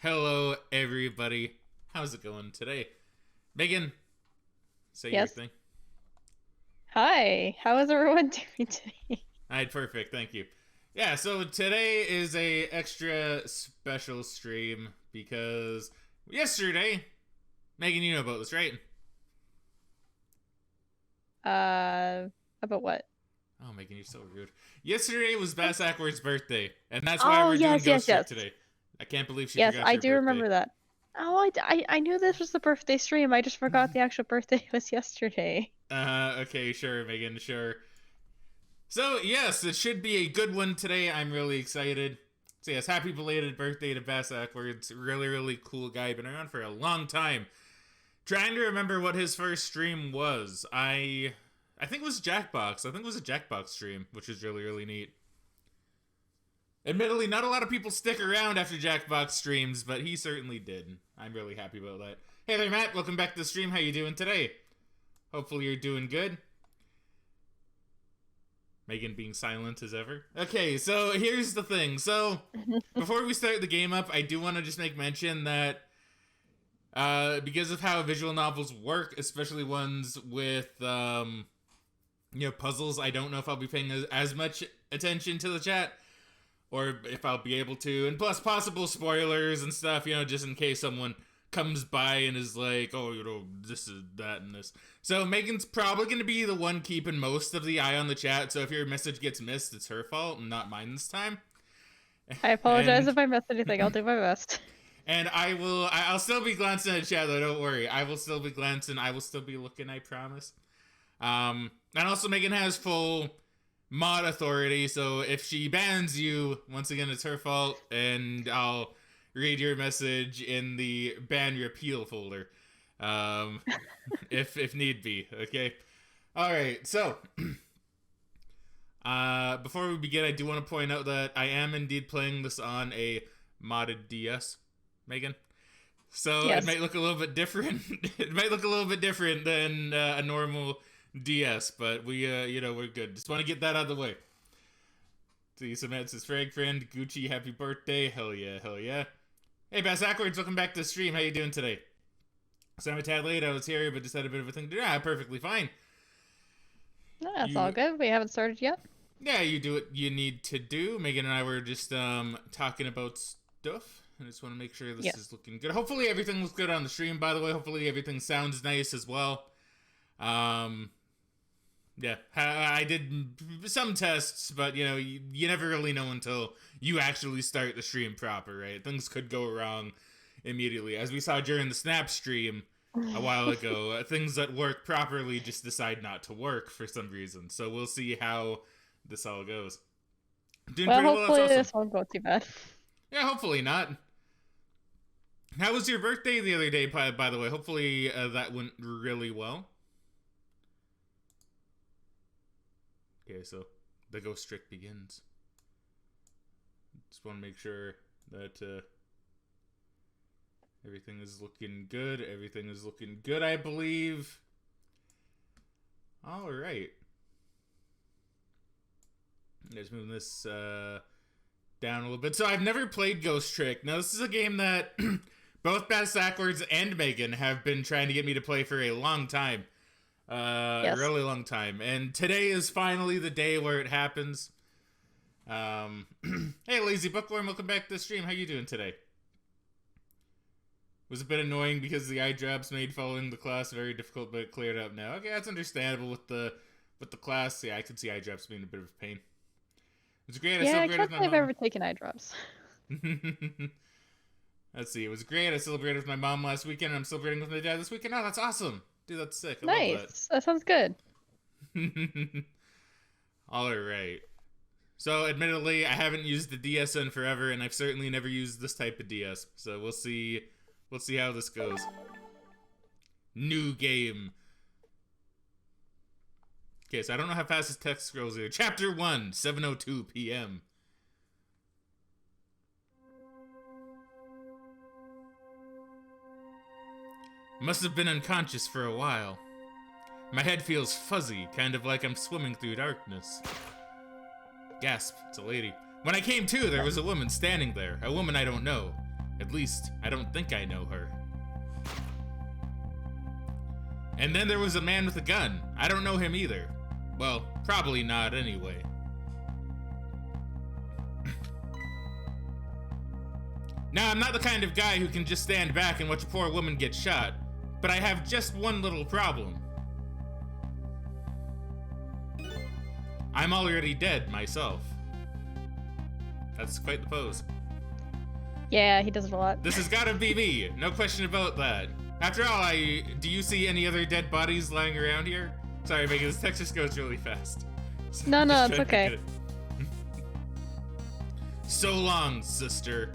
Hello, everybody. How's it going today? Megan, say your Yes. thing. Hi. How is everyone doing today? Alright, perfect. Thank you. Yeah, so today is a extra special stream because yesterday, Megan, you know about this, right? Uh, about what? Oh, Megan, you're so rude. Yesterday was Bass Ackwards' birthday, and that's why Oh, we're doing yes, Ghost yes, Trick yes. today. I can't believe she Yes, forgot I your do birthday. remember that. Oh, I knew this was the birthday stream. I just forgot the actual birthday was yesterday. Okay, sure, Megan, sure. So, yes, it should be a good one today. I'm really excited. So, yes, happy belated birthday to Bass Ackwards. Really, really cool guy. Been around for a long time. Trying to remember what his first stream was. I think it was Jackbox. I think it was a Jackbox stream, which is really, really neat. Admittedly, not a lot of people stick around after Jackbox streams, but he certainly did. I'm really happy about that. Hey there, Matt. Welcome back to the stream. How you doing today? Hopefully you're doing good. Megan being silent as ever. Okay, so here's the thing. So, before we start the game up, I do want to just make mention that because of how visual novels work, especially ones with puzzles, I don't know if I'll be paying as much attention to the chat or if I'll be able to. And plus, possible spoilers and stuff, just in case someone comes by and is like, oh, this is that and this. So Megan's probably going to be the one keeping most of the eye on the chat. So if your message gets missed, it's her fault and not mine this time. I apologize And if I missed anything. I'll do my best. and I'll still be glancing at chat though. Don't worry. I will still be glancing. I will still be looking. I promise. And also Megan has full mod authority. So if she bans you, once again, it's her fault, and I'll read your message in the ban repeal folder, if need be. Okay. All right. So, before we begin, I do want to point out that I am indeed playing this on a modded DS, Megan. So it Yes. might look a little bit different. It might look a little bit different than a normal DS, but we're good. Just want to get that out of the way. See, some says Frag friend, Gucci, happy birthday. Hell yeah, hell yeah. Hey, Bass Ackwards, welcome back to the stream. How you doing today? So I'm a tad late. I was here, but just had a bit of a thing to do. Ah, perfectly fine. No, that's all You, good. We haven't started yet. yeah, you do what you need to do. Megan and I were just talking about stuff. I just want to make sure this Yes. is looking good. Hopefully everything looks good on the stream. By the way, hopefully everything sounds nice as well. Yeah, I did some tests, but you never really know until you actually start the stream proper, right? Things could go wrong immediately, as we saw during the Snap stream a while ago. Things that work properly just decide not to work for some reason. So we'll see how this all goes. Doing Well, pretty well. That's hopefully awesome. this won't go too bad. Yeah, hopefully not. How was your birthday the other day, by the way? Hopefully that went really well. Okay, so the ghost trick begins. Just want to make sure that everything is looking good. Everything is looking good, I believe. All right. Just moving this down a little bit. So I've never played Ghost Trick. Now, this is a game that both Bass Ackwards and Megan have been trying to get me to play for a long time. Yes. A really long time. And today is finally the day where it happens. Hey, Lazy Bookworm, welcome back to the stream. How you doing today? Was a bit annoying because the eye drops made following the class very difficult, but it cleared up now. Okay, that's understandable with the class. Yeah, I could see eye drops being a bit of a pain. It was great. I Yeah, I celebrated can't with say my I've mom. ever taken eye drops. Let's see. It was great. I celebrated with my mom last weekend, and I'm celebrating with my dad this weekend. Oh, that's awesome. Dude, that's sick. I Nice. That sounds good. love that. All right. So, admittedly, I haven't used the DS in forever, and I've certainly never used this type of DS. So we'll see. We'll see how this goes. New game. Okay, so I don't know how fast this text scrolls here. Chapter 1, 7:02 p.m. Must have been unconscious for a while. My head feels fuzzy, kind of like I'm swimming through darkness. Gasp, it's a lady. When I came to, there was a woman standing there, a woman I don't know. At least, I don't think I know her. And then there was a man with a gun. I don't know him either. Well, probably not anyway. Now, I'm not the kind of guy who can just stand back and watch a poor woman get shot, but I have just one little problem. I'm already dead myself. That's quite the pose. Yeah, he does it a lot. This has gotta be me, no question about that. After all, do you see any other dead bodies lying around here? Sorry, Megan, this text just goes really fast. So No, just it's trying to okay. get it. So long, sister.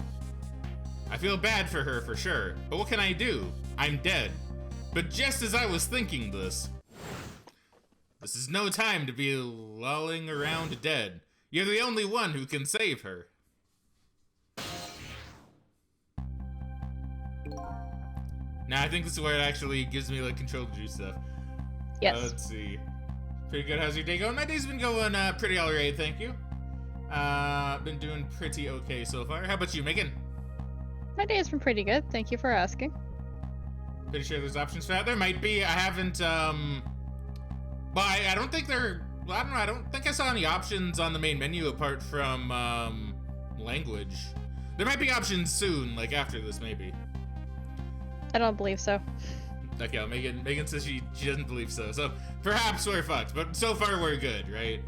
I feel bad for her for sure, but what can I do? I'm dead. But just as I was thinking this is no time to be lolling around dead. You're the only one who can save her. Now I think this is where it actually gives me like control to do stuff. Yes. Let's see. Pretty good. How's your day going? My day's been going pretty alright, thank you. Been doing pretty okay so far. How about you, Megan? My day has been pretty good. Thank you for asking. Pretty sure there's options for that. There might be. I haven't. But I don't think there. Well, I don't know. I don't think I saw any options on the main menu apart from language. There might be options soon, like after this, maybe. I don't believe so. Okay, well, Megan says she doesn't believe so. So perhaps we're fucked, but so far we're good, right?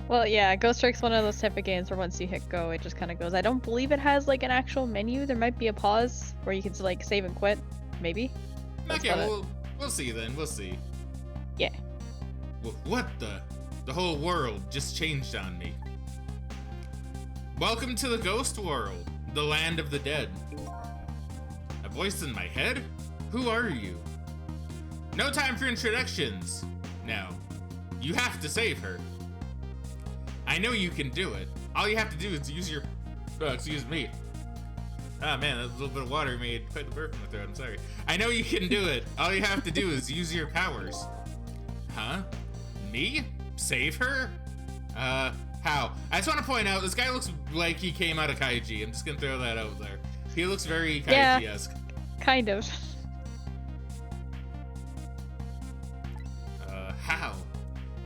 Well, yeah, Ghost Trick's one of those type of games where once you hit go, it just kind of goes. I don't believe it has like an actual menu. There might be a pause where you can like save and quit, maybe. That's Okay, about it. we'll see then. We'll see. Yeah. What the? The whole world just changed on me. Welcome to the ghost world, the land of the dead. A voice in my head? Who are you? No time for introductions. Now, you have to save her. I know you can do it. All you have to do is use your... excuse me. Ah, man, that little bit of water made quite the burp in my throat. I'm sorry. I know you can do it. All you have to do is use your powers. Huh? Me? Save her? How? I just want to point out, this guy looks like he came out of Kaiji. I'm just gonna throw that out there. He looks very Kaiji-esque. Kind of. How?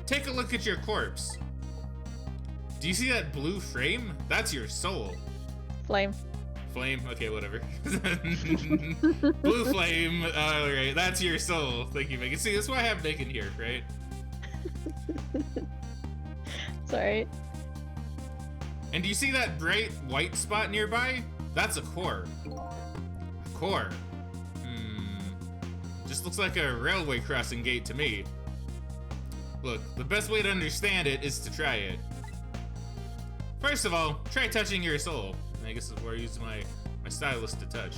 Take a look at your corpse. Do you see that blue frame? That's your soul. Flame. Flame? Okay, whatever. Blue flame. Alright, that's your soul. Thank you, Megan. See, that's why I have Megan here, right? It's alright. And do you see that bright white spot nearby? That's a core. A core? Just looks like a railway crossing gate to me. Look, the best way to understand it is to try it. First of all, try touching your soul. I guess this is where I use my stylus to touch.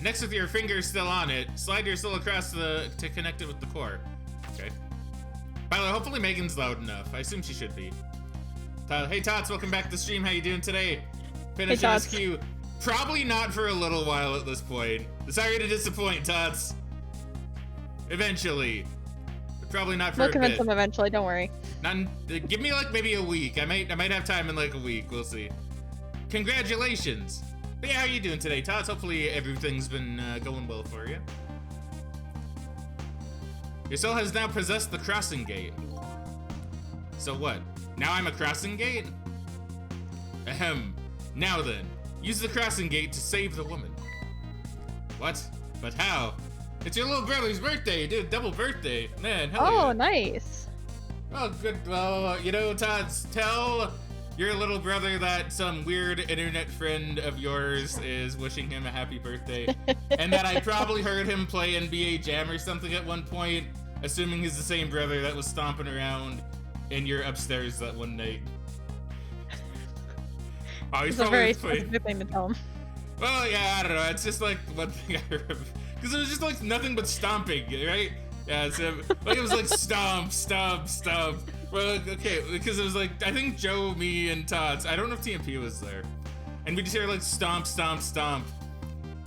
Next, with your fingers still on it, slide your soul across to connect it with the core. Okay. By the way, hopefully Megan's loud enough. I assume she should be. Hey Tots, welcome back to the stream. How you doing today? Finish Hey, SQ. Probably not for a little while at this point. Sorry to disappoint, Tots. Eventually. But probably not for We'll a convince bit. them eventually, don't worry. Give me like maybe a week. I might have time in like a week. We'll see. Congratulations. But yeah, how you doing today, Tots? Hopefully everything's been going well for you. Your soul has now possessed the crossing gate. So what? Now I'm a crossing gate? Ahem. Now then, use the crossing gate to save the woman. What? But how? It's your little brother's birthday, dude. Double birthday. Man, hell Oh, yeah. nice. Oh, good. Well, you know, Tots, tell your little brother that some weird internet friend of yours is wishing him a happy birthday. And that I probably heard him play NBA Jam or something at one point, assuming he's the same brother that was stomping around in your upstairs that one night. Oh, he's It's a very probably specific thing to tell him. Well, yeah, I don't know. It's just like one thing I remember. Because it was just like nothing but stomping, right? Yeah, so like it was like stomp, stomp, stomp. Well, okay, because it was like, I think Joe, me, and Tots, I don't know if TMP was there. And we just hear like stomp, stomp, stomp.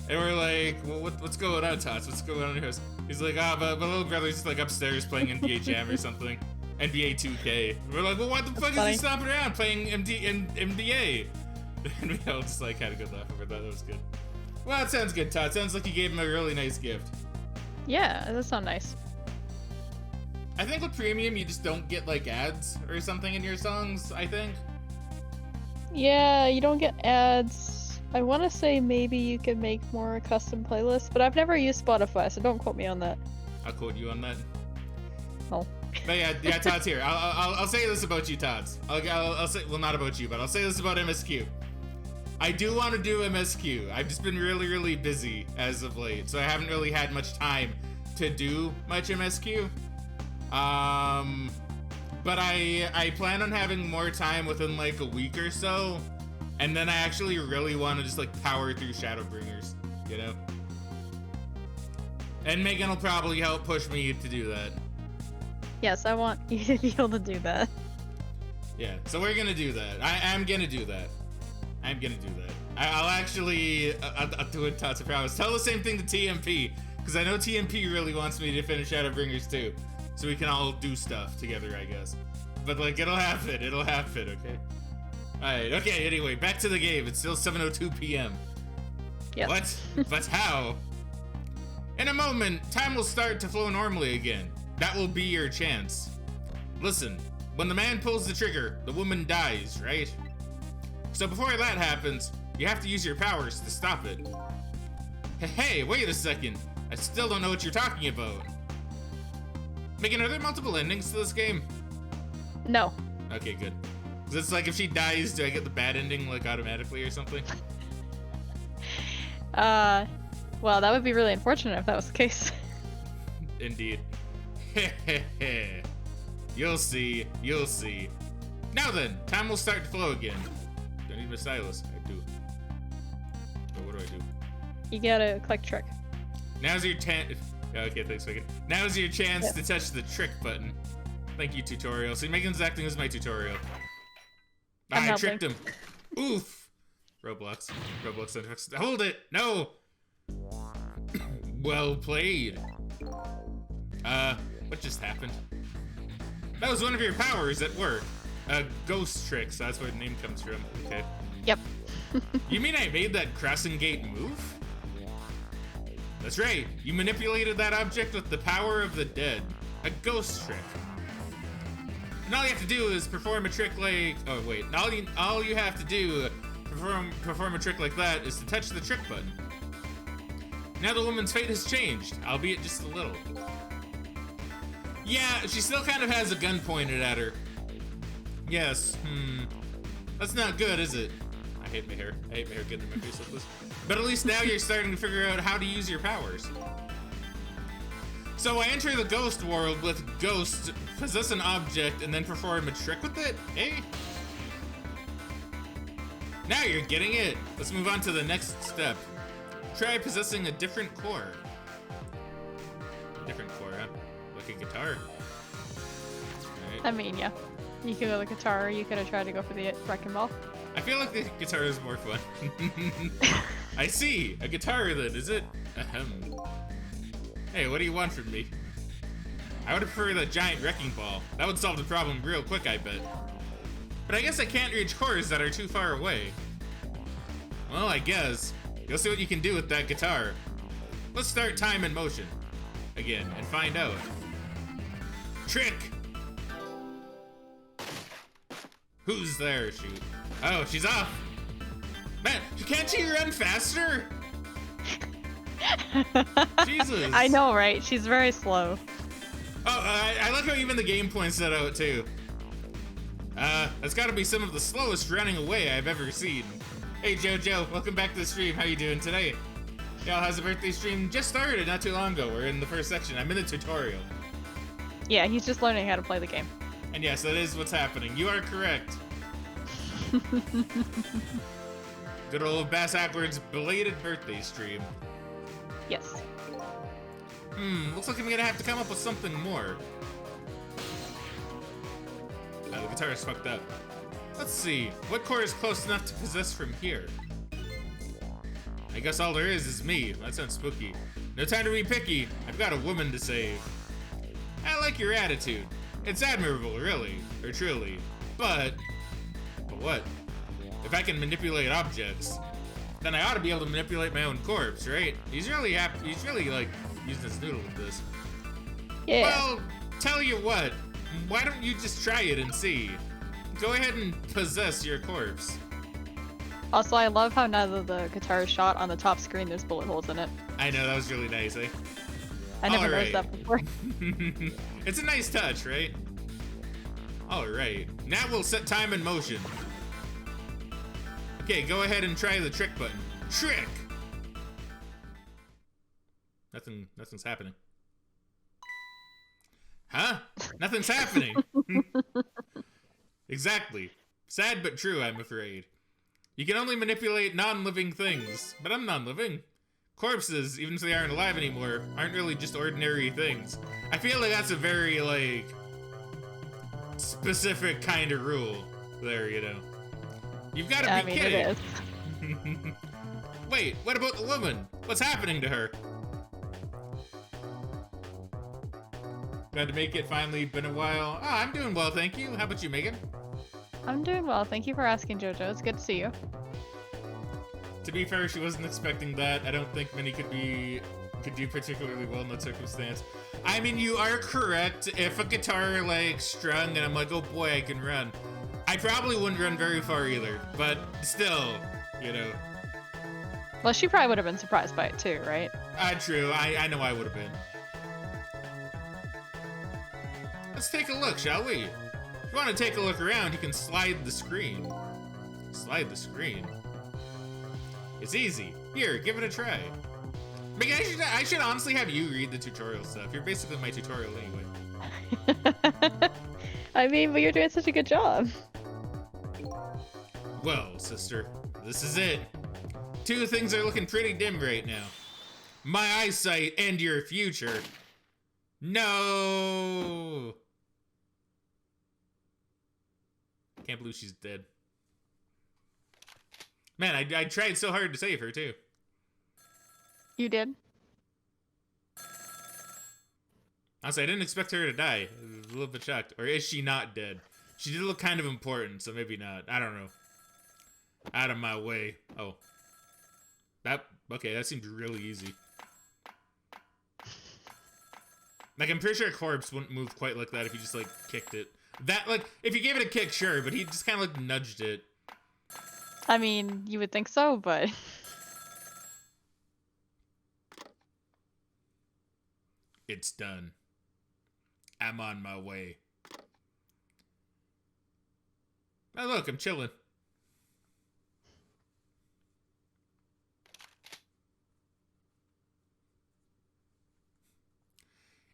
And we're like, well, what's going on, Tots? What's going on in your house? He's like, but my little brother's just like upstairs playing NBA Jam or something. NBA 2K. We're like, well, what the fuck is he stomping around playing NBA? And we all just like had a good laugh over that. That was good. Well, it sounds good, Todd. Sounds like you gave him a really nice gift. Yeah, that sounds nice. I think with premium, you just don't get like ads or something in your songs, I think. Yeah, you don't get ads. I want to say maybe you can make more custom playlists, but I've never used Spotify, so don't quote me on that. I'll quote you on that. Oh. But yeah, Todd's here. I'll say this about you, Tots. I'll say, well, not about you, but I'll say this about MSQ. I do want to do MSQ. I've just been really, really busy as of late, so I haven't really had much time to do much MSQ. But I plan on having more time within like a week or so, and then I actually really want to just like power through Shadowbringers, you know? And Megan will probably help push me to do that. Yes, I want you to be able to do that. Yeah, so we're gonna do that. I'm gonna do that. I'm gonna do that. I'll actually, I'll do it, Tots, I promise. Tell the same thing to TMP, because I know TMP really wants me to finish Shadowbringers too. So we can all do stuff together, I guess. But like, it'll happen, okay? Alright, okay, anyway, back to the game. It's still 7:02 p.m. Yes. What? But how? In a moment, time will start to flow normally again. That will be your chance. Listen, when the man pulls the trigger, the woman dies, right? So before that happens, you have to use your powers to stop it. Hey, wait a second. I still don't know what you're talking about. Megan, are there multiple endings to this game? No. Okay, good. 'Cause it's like if she dies, do I get the bad ending like automatically or something? Well, that would be really unfortunate if that was the case. Indeed. You'll see. You'll see. Now then, time will start to flow again. Do I need my stylus? I do. But what do I do? You gotta click trick. Now's your chance. Okay, thanks, Megan. Now's your chance to touch the trick button. Thank you, tutorial. See, Megan's acting as my tutorial. I tricked him. Oof. Roblox. Hold it. No. Well played. What just happened? That was one of your powers at work. Ghost tricks. That's where the name comes from. Okay. Yep. You mean I made that crossing gate move? That's right. You manipulated that object with the power of the dead. A ghost trick. And all you have to do is perform a trick like... Oh, wait. All you have to do perform a trick like that is to touch the trick button. Now the woman's fate has changed, albeit just a little. Yeah, she still kind of has a gun pointed at her. Yes, that's not good, is it? I hate my hair. I hate my hair getting in my face like this. But at least now you're starting to figure out how to use your powers. So I enter the ghost world with ghosts, possess an object, and then perform a trick with it, eh? Now you're getting it. Let's move on to the next step. Try possessing a different core. Different core, huh? Like a guitar. Right. I mean, yeah. You could go with the guitar, or you could have tried to go for the wrecking ball. I feel like the guitar is more fun. I see. A guitar then, is it? Ahem. Hey, what do you want from me? I would prefer the giant wrecking ball. That would solve the problem real quick, I bet. But I guess I can't reach cores that are too far away. Well, I guess. You'll see what you can do with that guitar. Let's start time in motion. Again, and find out. Trick! Who's there, shoot? Oh, she's off! Man, can't she run faster? Jesus. I know, right? She's very slow. Oh, I like how even the game points that out, too. That's gotta be some of the slowest running away I've ever seen. Hey, Jojo, welcome back to the stream. How you doing today? Y'all, how's the birthday stream? Just started not too long ago. We're in the first section. I'm in the tutorial. Yeah, he's just learning how to play the game. And yes, that is what's happening. You are correct. Good old Bass Awkward's belated birthday stream. Yes. Looks like I'm gonna have to come up with something more. The guitar is fucked up. Let's see, what core is close enough to possess from here? I guess all there is me. That sounds spooky. No time to be picky. I've got a woman to save. I like your attitude. It's admirable, really, or truly. But what? If I can manipulate objects, then I ought to be able to manipulate my own corpse, right? He's really happy. He's really like using his noodle with this. Yeah. Well, tell you what. Why don't you just try it and see? Go ahead and possess your corpse. Also, I love how now that the guitar is shot on the top screen, there's bullet holes in it. I know, that was really nice, eh? I never noticed that before. It's a nice touch, right? Alright, now we'll set time in motion. Okay, go ahead and try the trick button. Trick! Nothing's happening. Huh? Nothing's happening! Exactly. Sad but true, I'm afraid. You can only manipulate non-living things, but I'm non-living. Corpses, even if they aren't alive anymore, aren't really just ordinary things. I feel like that's a very, like, specific kind of rule there, you know. You've got to be kidding. It is. Wait, what about the woman? What's happening to her? Glad to make it finally. Been a while. Oh, I'm doing well, thank you. How about you, Megan? I'm doing well. Thank you for asking, JoJo. It's good to see you. To be fair, she wasn't expecting that. I don't think many could do particularly well in that circumstance. I mean, you are correct. If a guitar like strung and I'm like, oh boy, I can run, I probably wouldn't run very far either. But still, you know. Well, she probably would have been surprised by it too, right? True. I know I would have been. Let's take a look, shall we? If you want to take a look around, you can slide the screen. Slide the screen. It's easy. Here, give it a try. Megan, I should honestly have you read the tutorial stuff. You're basically my tutorial anyway. I mean, but you're doing such a good job. Well, sister, this is it. Two things are looking pretty dim right now. My eyesight and your future. No! Can't believe she's dead. Man, I tried so hard to save her, too. You did? Honestly, I didn't expect her to die. I was a little bit shocked. Or is she not dead? She did look kind of important, so maybe not. I don't know. Out of my way. Oh. Okay, that seemed really easy. Like, I'm pretty sure a corpse wouldn't move quite like that if you just, like, kicked it. That, like, if you gave it a kick, sure, but he just kind of, like, nudged it. I mean, you would think so, but... It's done. I'm on my way. Oh, look, I'm chilling.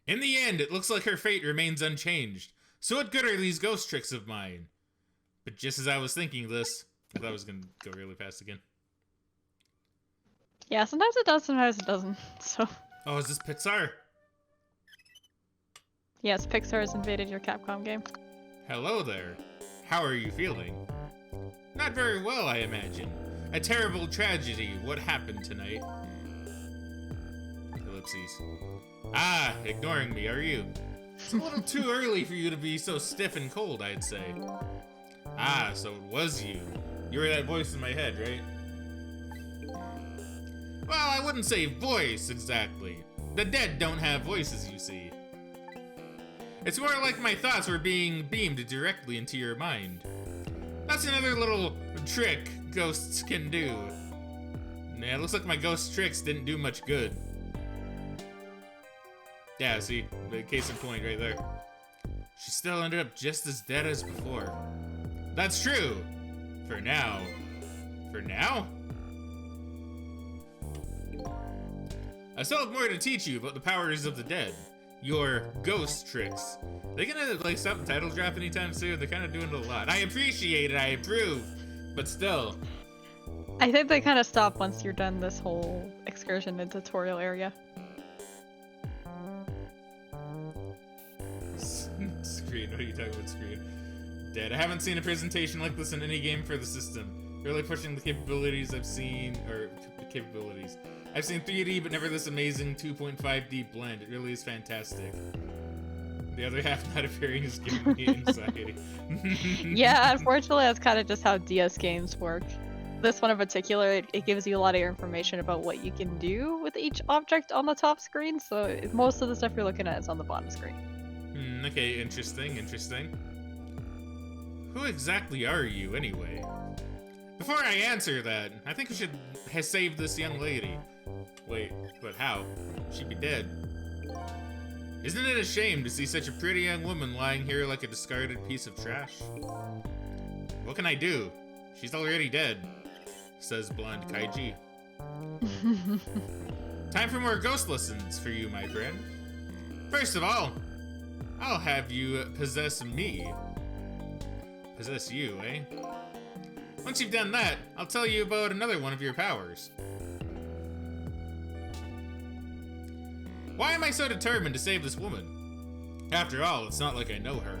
In the end, it looks like her fate remains unchanged. So what good are these ghost tricks of mine? But just as I was thinking this, I thought I was going to go really fast again. Yeah, sometimes it does, sometimes it doesn't, so... Oh, is this Pixar? Yes, Pixar has invaded your Capcom game. Hello there. How are you feeling? Not very well, I imagine. A terrible tragedy. What happened tonight? Ellipses. Ah, ignoring me, are you? It's a little too early for you to be so stiff and cold, I'd say. Ah, so it was you. You were that voice in my head, right? Well, I wouldn't say voice, exactly. The dead don't have voices, you see. It's more like my thoughts were being beamed directly into your mind. That's another little trick ghosts can do. Yeah, it looks like my ghost tricks didn't do much good. Yeah, see? The case in point right there. She still ended up just as dead as before. That's true! For now. For now? I still have more to teach you about the powers of the dead. Your ghost tricks. They gonna, like, stop the title drop anytime soon? They're kind of doing it a lot. I appreciate it, I approve, but still. I think they kind of stop once you're done this whole excursion and tutorial area. Screen, what are you talking about, screen? Dead. I haven't seen a presentation like this in any game for the system. Really pushing the capabilities I've seen, or capabilities. I've seen 3D, but never this amazing 2.5D blend. It really is fantastic. The other half not appearing is giving me anxiety. Yeah, unfortunately, that's kind of just how DS games work. This one in particular, it gives you a lot of information about what you can do with each object on the top screen, so most of the stuff you're looking at is on the bottom screen. Okay, interesting, interesting. Who exactly are you, anyway? Before I answer that, I think we should save this young lady. Wait, but how? She'd be dead. Isn't it a shame to see such a pretty young woman lying here like a discarded piece of trash? What can I do? She's already dead, says blonde Kaiji. Time for more ghost lessons for you, my friend. First of all, I'll have you possess me. Possess you, eh? Once you've done that, I'll tell you about another one of your powers. Why am I so determined to save this woman? After all, it's not like I know her.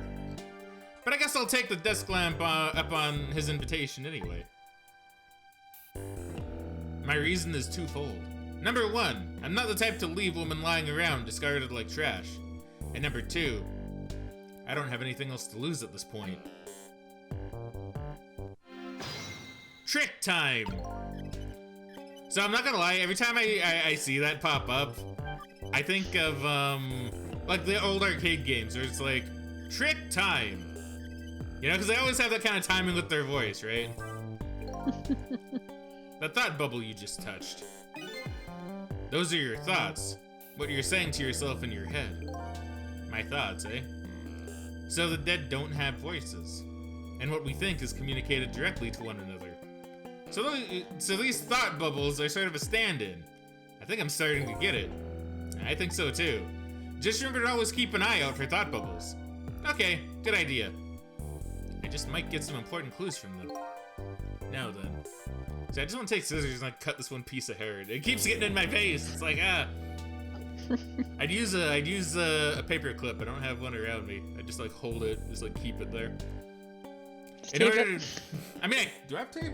But I guess I'll take the desk lamp up on his invitation anyway. My reason is twofold. Number one, I'm not the type to leave women lying around discarded like trash. And number two, I don't have anything else to lose at this point. Trick time! So I'm not gonna lie, every time I see that pop up, I think of, like the old arcade games where it's like, trick time! You know, because they always have that kind of timing with their voice, right? That thought bubble you just touched. Those are your thoughts. What you're saying to yourself in your head. My thoughts, eh? So the dead don't have voices. And what we think is communicated directly to one another. So these thought bubbles are sort of a stand-in. I think I'm starting to get it. I think so too. Just remember to always keep an eye out for thought bubbles. Okay, good idea. I just might get some important clues from them. Now then. So I just want to take scissors and like cut this one piece of hair. It keeps getting in my face. It's like, I'd use a paper clip. I don't have one around me. I just like hold it, just like keep it there. In order to, I mean, do I have tape?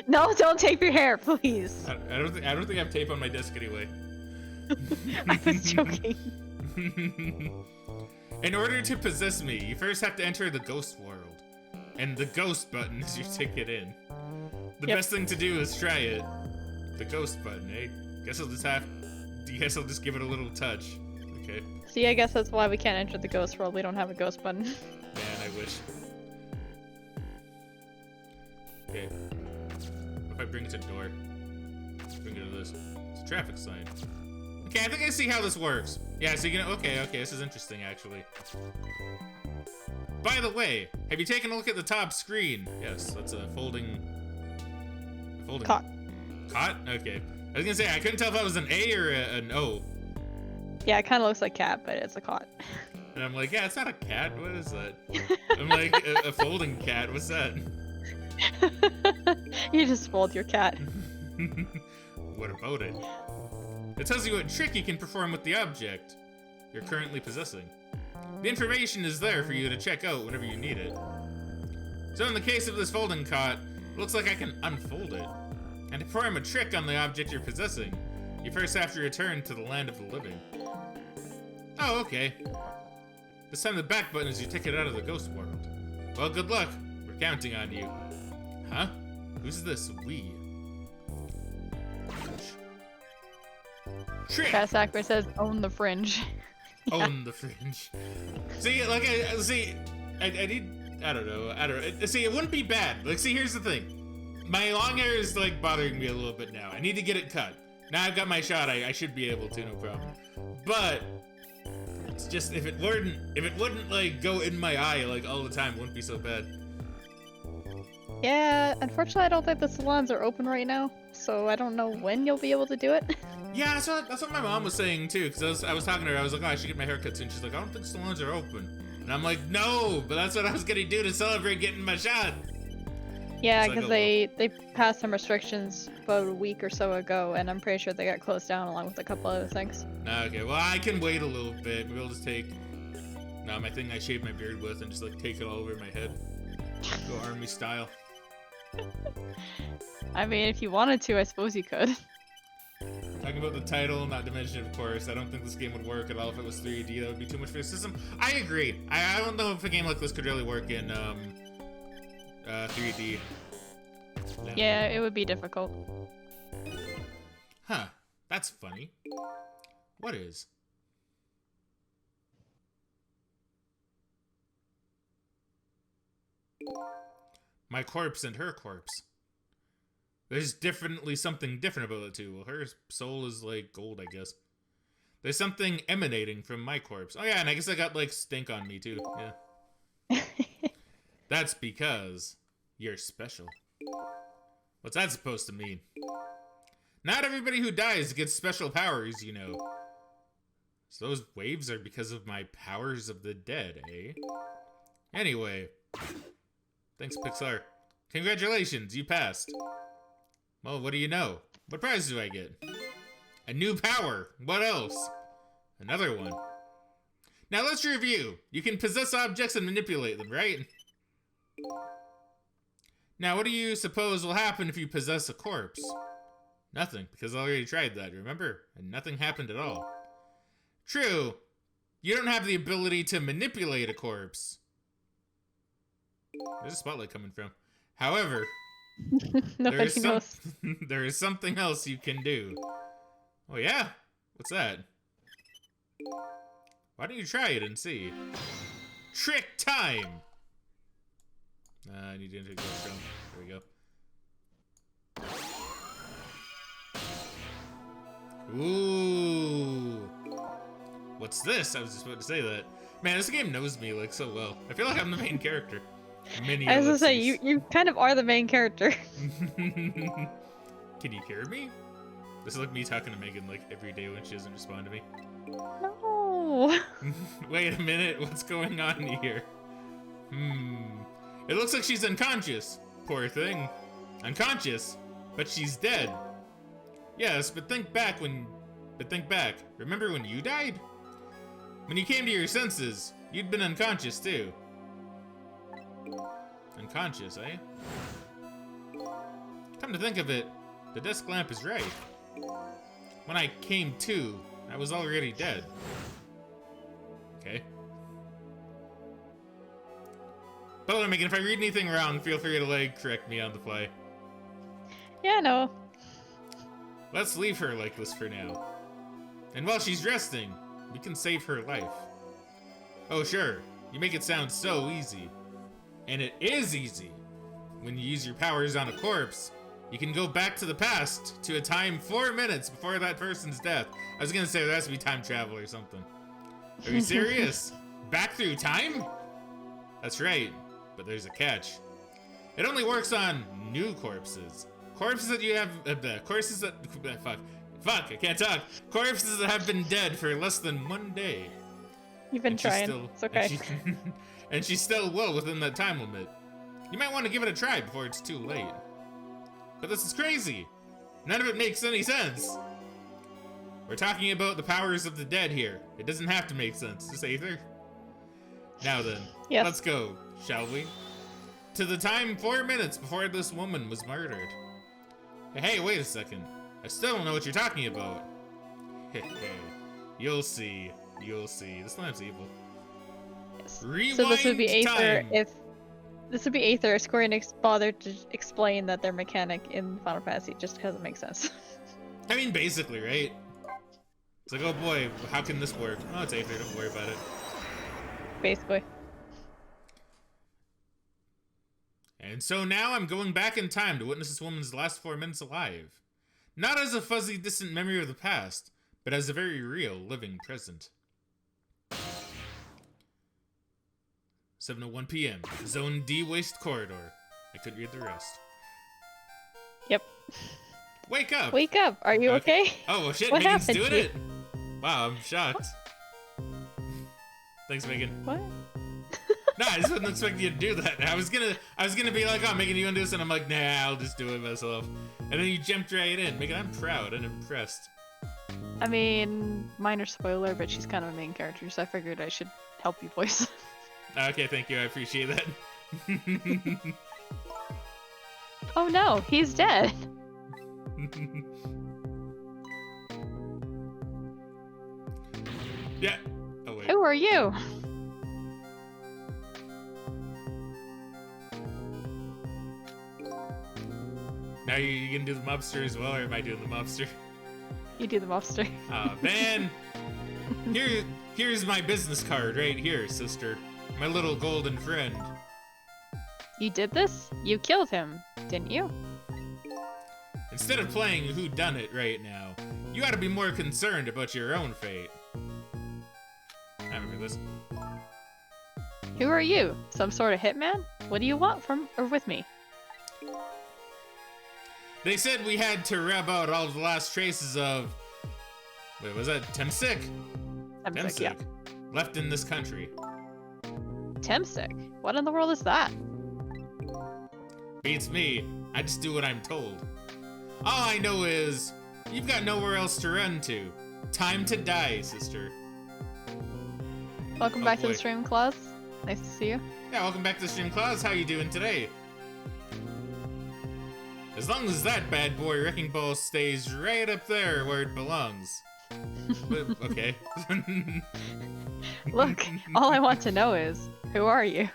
No, don't tape your hair, please. I don't think I have tape on my desk anyway. I was joking. In order to possess me, you first have to enter the ghost world. And the ghost button is your ticket in. The best thing to do is try it. The ghost button, eh? Guess I'll just give it a little touch. Okay. See, I guess that's why we can't enter the ghost world. We don't have a ghost button. Man, I wish. Okay. What if I bring it to the door? Bring it to this. It's a traffic sign. Okay, I think I see how this works. Yeah, so you can, okay, this is interesting, actually. By the way, have you taken a look at the top screen? Yes, that's a folding Cot. Cot? Okay. I was gonna say, I couldn't tell if that was an A or an O. Yeah, it kind of looks like cat, but it's a cot. And I'm like, yeah, it's not a cat. What is that? I'm like, a folding cat. What's that? You just fold your cat. What about it? It tells you what trick you can perform with the object you're currently possessing. The information is there for you to check out whenever you need it. So in the case of this folding cot, it looks like I can unfold it. And to perform a trick on the object you're possessing, you first have to return to the land of the living. Oh, okay. This time the back button is your ticket out of the ghost world. Well, good luck. We're counting on you. Huh? Who's this we? Trick! Fast Actor says, own the fringe. Yeah. Own the fringe. See, like, I don't know. See, it wouldn't be bad. Like, see, here's the thing. My long hair is, like, bothering me a little bit now. I need to get it cut. Now I've got my shot, I should be able to, no problem. But, it's just, if it wouldn't, like, go in my eye, like, all the time, it wouldn't be so bad. Yeah, unfortunately I don't think the salons are open right now, so I don't know when you'll be able to do it. Yeah, that's what my mom was saying too, because I was talking to her, I was like, oh, I should get my hair cut soon. She's like, I don't think salons are open. And I'm like, no, but that's what I was gonna do to celebrate getting my shot. Yeah, because they passed some restrictions about a week or so ago, and I'm pretty sure they got closed down along with a couple other things. Okay, well, I can wait a little bit. Maybe I'll just take my thing I shaved my beard with and just like take it all over my head. Go army style. I mean, if you wanted to, I suppose you could. Talking about the title, not to mention, of course, I don't think this game would work at all if it was 3D. That would be too much for the system. I agree. I don't know if a game like this could really work in 3D. No. Yeah, it would be difficult. Huh. That's funny. What is? My corpse and her corpse. There's definitely something different about it too. Well, her soul is like gold, I guess. There's something emanating from my corpse. Oh yeah, and I guess I got like stink on me too. Yeah. That's because you're special. What's that supposed to mean? Not everybody who dies gets special powers, you know. So those waves are because of my powers of the dead, eh? Anyway. Thanks, Pixar. Congratulations, you passed. Well, what do you know? What prize do I get? A new power. What else? Another one. Now let's review. You can possess objects and manipulate them, right? Now, what do you suppose will happen if you possess a corpse? Nothing, because I already tried that, remember? And nothing happened at all. True. You don't have the ability to manipulate a corpse. There's a spotlight coming from. However, Nobody knows. there is something else you can do. Oh yeah? What's that? Why don't you try it and see? Trick time! I need to go from. There we go. Ooh. What's this? I was just about to say that. Man, this game knows me like so well. I feel like I'm the main character. I was gonna say, you kind of are the main character. Can you hear me? This is like me talking to Megan like every day when she doesn't respond to me. No. Wait a minute, what's going on here? It looks like she's unconscious. Poor thing. Unconscious, but she's dead. Yes, but think back. Remember when you died? When you came to your senses, you'd been unconscious too. Unconscious, eh? Come to think of it, the desk lamp is right. When I came to, I was already dead. Okay. But Megan, if I read anything wrong, feel free to like correct me on the fly. Yeah, no. Let's leave her like this for now. And while she's resting, we can save her life. Oh sure, you make it sound so easy. And it is easy. When you use your powers on a corpse, you can go back to the past to a time 4 minutes before that person's death. I was gonna say there has to be time travel or something. Are you serious? Back through time? That's right, but there's a catch. It only works on new corpses. Corpses that you have, corpses that, fuck, I can't talk. Corpses that have been dead for less than 1 day. You've been trying, it's okay. And she's still well within that time limit. You might want to give it a try before it's too late. But this is crazy. None of it makes any sense. We're talking about the powers of the dead here. It doesn't have to make sense, just Aether. Now then, yes. Let's go, shall we? To the time 4 minutes before this woman was murdered. Hey, wait a second. I still don't know what you're talking about. You'll see. You'll see. This lamp's evil. Yes. Rewind so this would be Aether time. if this would be Aether if Square Enix bothered to explain that their mechanic in Final Fantasy just because it makes sense. I mean, basically, right? It's like, oh boy, how can this work? Oh, it's Aether, don't worry about it. Basically. And so now I'm going back in time to witness this woman's last 4 minutes alive. Not as a fuzzy, distant memory of the past, but as a very real, living present. 7:01 p.m. Zone D Waste Corridor. I couldn't read the rest. Yep. Wake up! Wake up! Are you okay? Oh, well, shit, What Megan's happened doing to you? it! Wow, I'm shocked. Thanks, Megan. What? No, I just wasn't expecting you to do that. I was gonna be like, oh, Megan, you wanna do this? And I'm like, nah, I'll just do it myself. And then you jumped right in. Megan, I'm proud and impressed. I mean, minor spoiler, but she's kind of a main character, so I figured I should help you boys. Okay, thank you, I appreciate that. Oh no, he's dead. Yeah. Oh, wait. Who are you? Now you can do the mobster as well, or am I doing the mobster? You do the mobster. Oh, man. Here's my business card right here, sister. My little golden friend. You did this? You killed him, didn't you? Instead of playing whodunit right now, you ought to be more concerned about your own fate. I remember this. Who are you? Some sort of hitman? What do you want from or with me? They said we had to rub out all the last traces of... Wait, was that Temsic? Temsic, yeah. Left in this country. Temsic? What in the world is that? Beats me. I just do what I'm told. All I know is, you've got nowhere else to run to. Time to die, sister. Welcome back to the stream, Claus. Nice to see you. Yeah, welcome back to the stream, Claus. How you doing today? As long as that bad boy wrecking ball stays right up there where it belongs. Okay. Look, all I want to know is, who are you?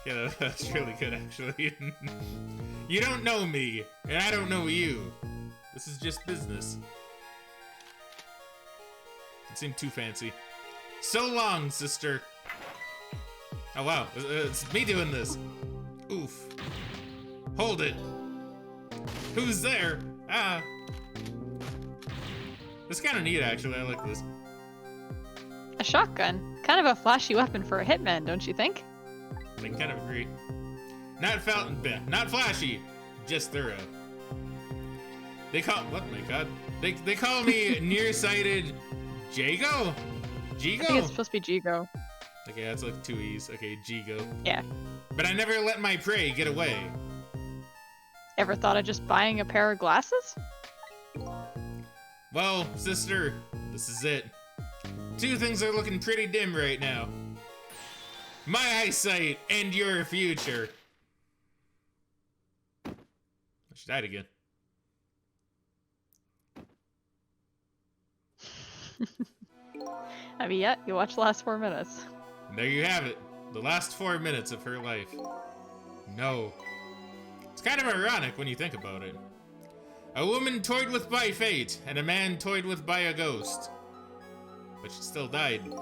Yeah, that's really good, actually. You don't know me, and I don't know you. This is just business. It seemed too fancy. So long, sister. Oh, wow. It's me doing this. Oof. Hold it. Who's there? Ah. This is kind of neat, actually. I like this. A shotgun? Kind of a flashy weapon for a hitman, don't you think? I can kind of agree. Not flashy, just thorough. They call... What, my god? They call me nearsighted Jago? Jigo? I think it's supposed to be Jigo. Okay, that's like 2 E's. Okay, Jigo. Yeah. But I never let my prey get away. Ever thought of just buying a pair of glasses? Well, sister, this is it. 2 things are looking pretty dim right now. My eyesight and your future. She died again. I mean, yeah, you watched the last 4 minutes. And there you have it. The last 4 minutes of her life. No. It's kind of ironic when you think about it. A woman toyed with by fate, and a man toyed with by a ghost. But she still died.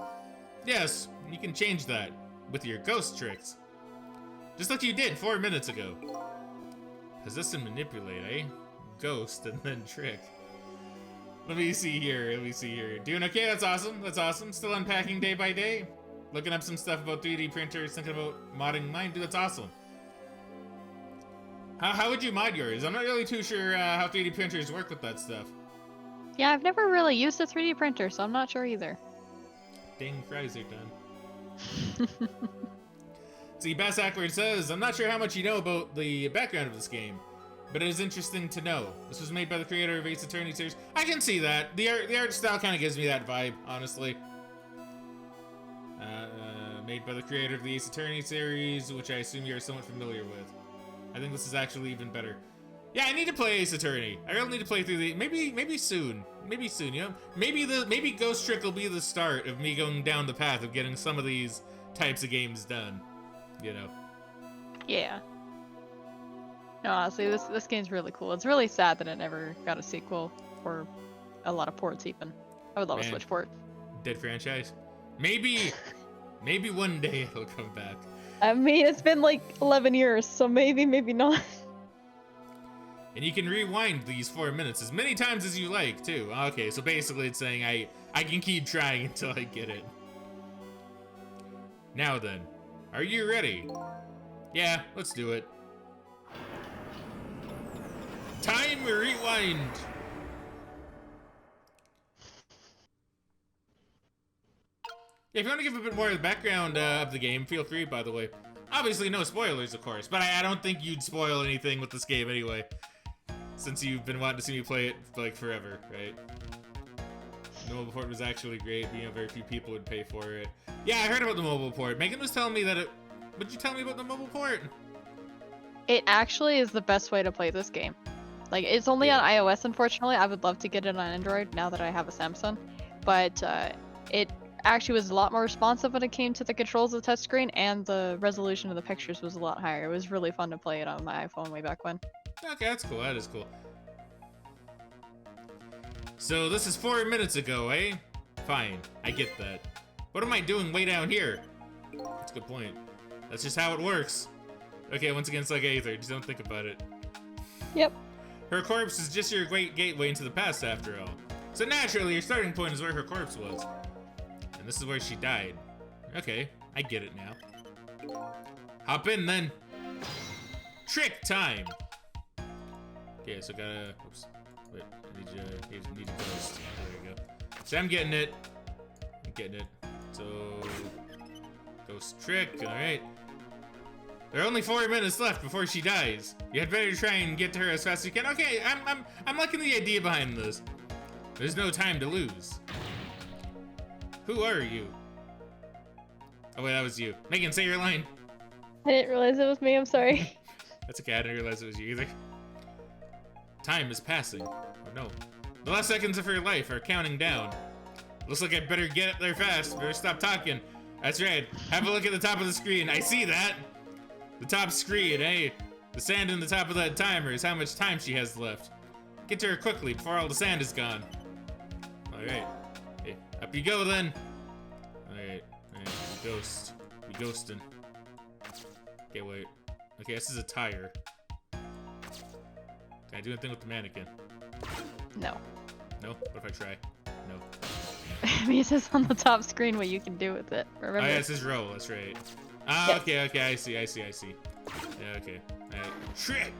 Yes, you can change that with your ghost tricks. Just like you did 4 minutes ago. Possess and manipulate, eh? Ghost and then trick. Let me see here, Doing okay, that's awesome, Still unpacking day by day. Looking up some stuff about 3D printers, thinking about modding mine. Dude, that's awesome. How would you mod yours? I'm not really too sure how 3D printers work with that stuff. Yeah, I've never really used a 3D printer, so I'm not sure either. Dang, fries are done. See, Bass Ackward says, I'm not sure how much you know about the background of this game, but it is interesting to know. This was made by the creator of Ace Attorney series. I can see that. The art style kind of gives me that vibe, honestly. Made by the creator of the Ace Attorney series, which I assume you're somewhat familiar with. I think this is actually even better. Yeah, I need to play Ace Attorney. I really need to play through the maybe soon. Maybe soon, you know? Maybe Ghost Trick will be the start of me going down the path of getting some of these types of games done. You know. Yeah. No, honestly, this game's really cool. It's really sad that it never got a sequel or a lot of ports even. I would love a Switch port. Dead franchise. Maybe one day it'll come back. I mean, it's been like 11 years, so maybe not. And you can rewind these 4 minutes as many times as you like, too. Okay, so basically it's saying I can keep trying until I get it. Now then, are you ready? Yeah, let's do it. Time rewind! Yeah, if you want to give a bit more of the background of the game, feel free, by the way. Obviously, no spoilers, of course, but I don't think you'd spoil anything with this game anyway. Since you've been wanting to see me play it, like, forever, right? The mobile port was actually great, but, you know, very few people would pay for it. Yeah, I heard about the mobile port. Megan was telling me that it... What'd you tell me about the mobile port? It actually is the best way to play this game. Like, it's only on iOS, unfortunately. I would love to get it on Android now that I have a Samsung. But, actually was a lot more responsive when it came to the controls of the touchscreen, and the resolution of the pictures was a lot higher. It was really fun to play it on my iPhone way back when. Okay, that's cool. That is cool. So this is 4 minutes ago, eh? Fine, I get that. What am I doing way down here? That's a good point. That's just how it works. Okay, once again, it's like Aether. Just don't think about it. Yep. Her corpse is just your great gateway into the past, after all. So naturally, your starting point is where her corpse was. And this is where she died. Okay, I get it now. Hop in, then. Trick time! Okay, so gotta... Oops. Wait, I need a ghost. There you go. So I'm getting it. I'm getting it. So... Ghost trick, alright. There are only 4 minutes left before she dies. You had better try and get to her as fast as you can. Okay, I'm liking the idea behind this. There's no time to lose. Who are you? Oh wait, that was you. Megan, say your line. I didn't realize it was me, I'm sorry. That's okay, I didn't realize it was you either. Time is passing. Oh no. The last seconds of her life are counting down. Looks like I better get up there fast. Better stop talking. That's right. Have a look at the top of the screen. I see that. The top screen, eh? The sand in the top of that timer is how much time she has left. Get to her quickly before all the sand is gone. Alright. Hey, up you go then. Alright. Alright. We ghost. We ghosting. Okay, wait. Okay, this is a tire. Can I do anything with the mannequin? No. No? What if I try? No. I mean, it says on the top screen what you can do with it. Remember? Oh yeah, it says roll, that's right. Ah, Yes. okay, I see. Yeah, okay. Alright. Trick!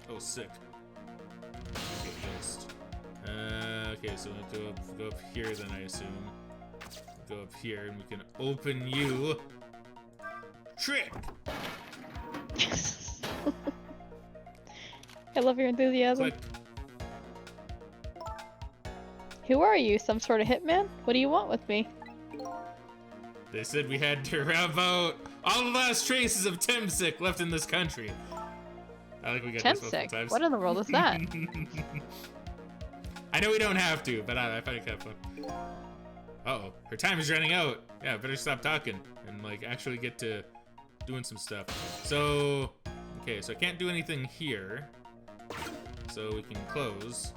Oh, sick. Okay, ghost. Okay, so we'll go up here then, I assume. Go up here and we can open you. Trick! I love your enthusiasm. Click. Who are you? Some sort of hitman? What do you want with me? They said we had to rev out all the last traces of Temsic left in this country. I think we got this multiple Temsic? times. What in the world is that? I know we don't have to, but I find it kind of fun. Uh-oh, her time is running out. Yeah, better stop talking and like actually get to doing some stuff. So, okay, so I can't do anything here. So we can close.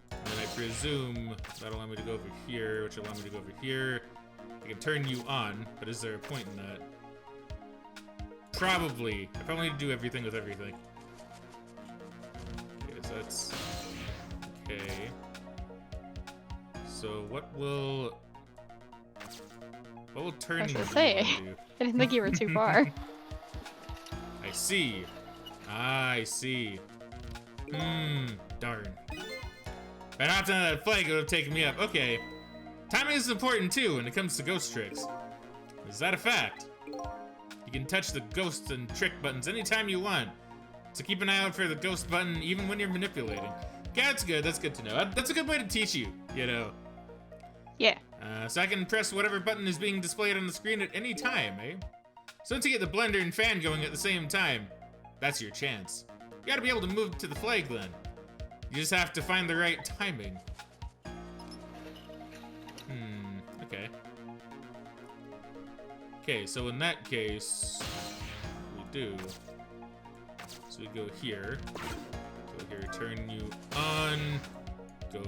And then I presume that'll allow me to go over here, which will allow me to go over here. I can turn you on, but is there a point in that? Probably. I probably need to do everything with everything. Okay, so that's... Okay. So what will turn I was you gonna say, do? I didn't think you were too far. I see. I see. Darn. If I hopped on that flag, it would have taken me up. Okay. Timing is important too when it comes to ghost tricks. Is that a fact? You can touch the ghost and trick buttons anytime you want. So keep an eye out for the ghost button even when you're manipulating. Okay, that's good. That's good to know. That's a good way to teach you, you know. Yeah. So I can press whatever button is being displayed on the screen at any time, eh? So once you get the blender and fan going at the same time, that's your chance. You gotta be able to move to the flag then. You just have to find the right timing. Okay. Okay, so in that case, we do. So we go here. Go here, turn you on. Go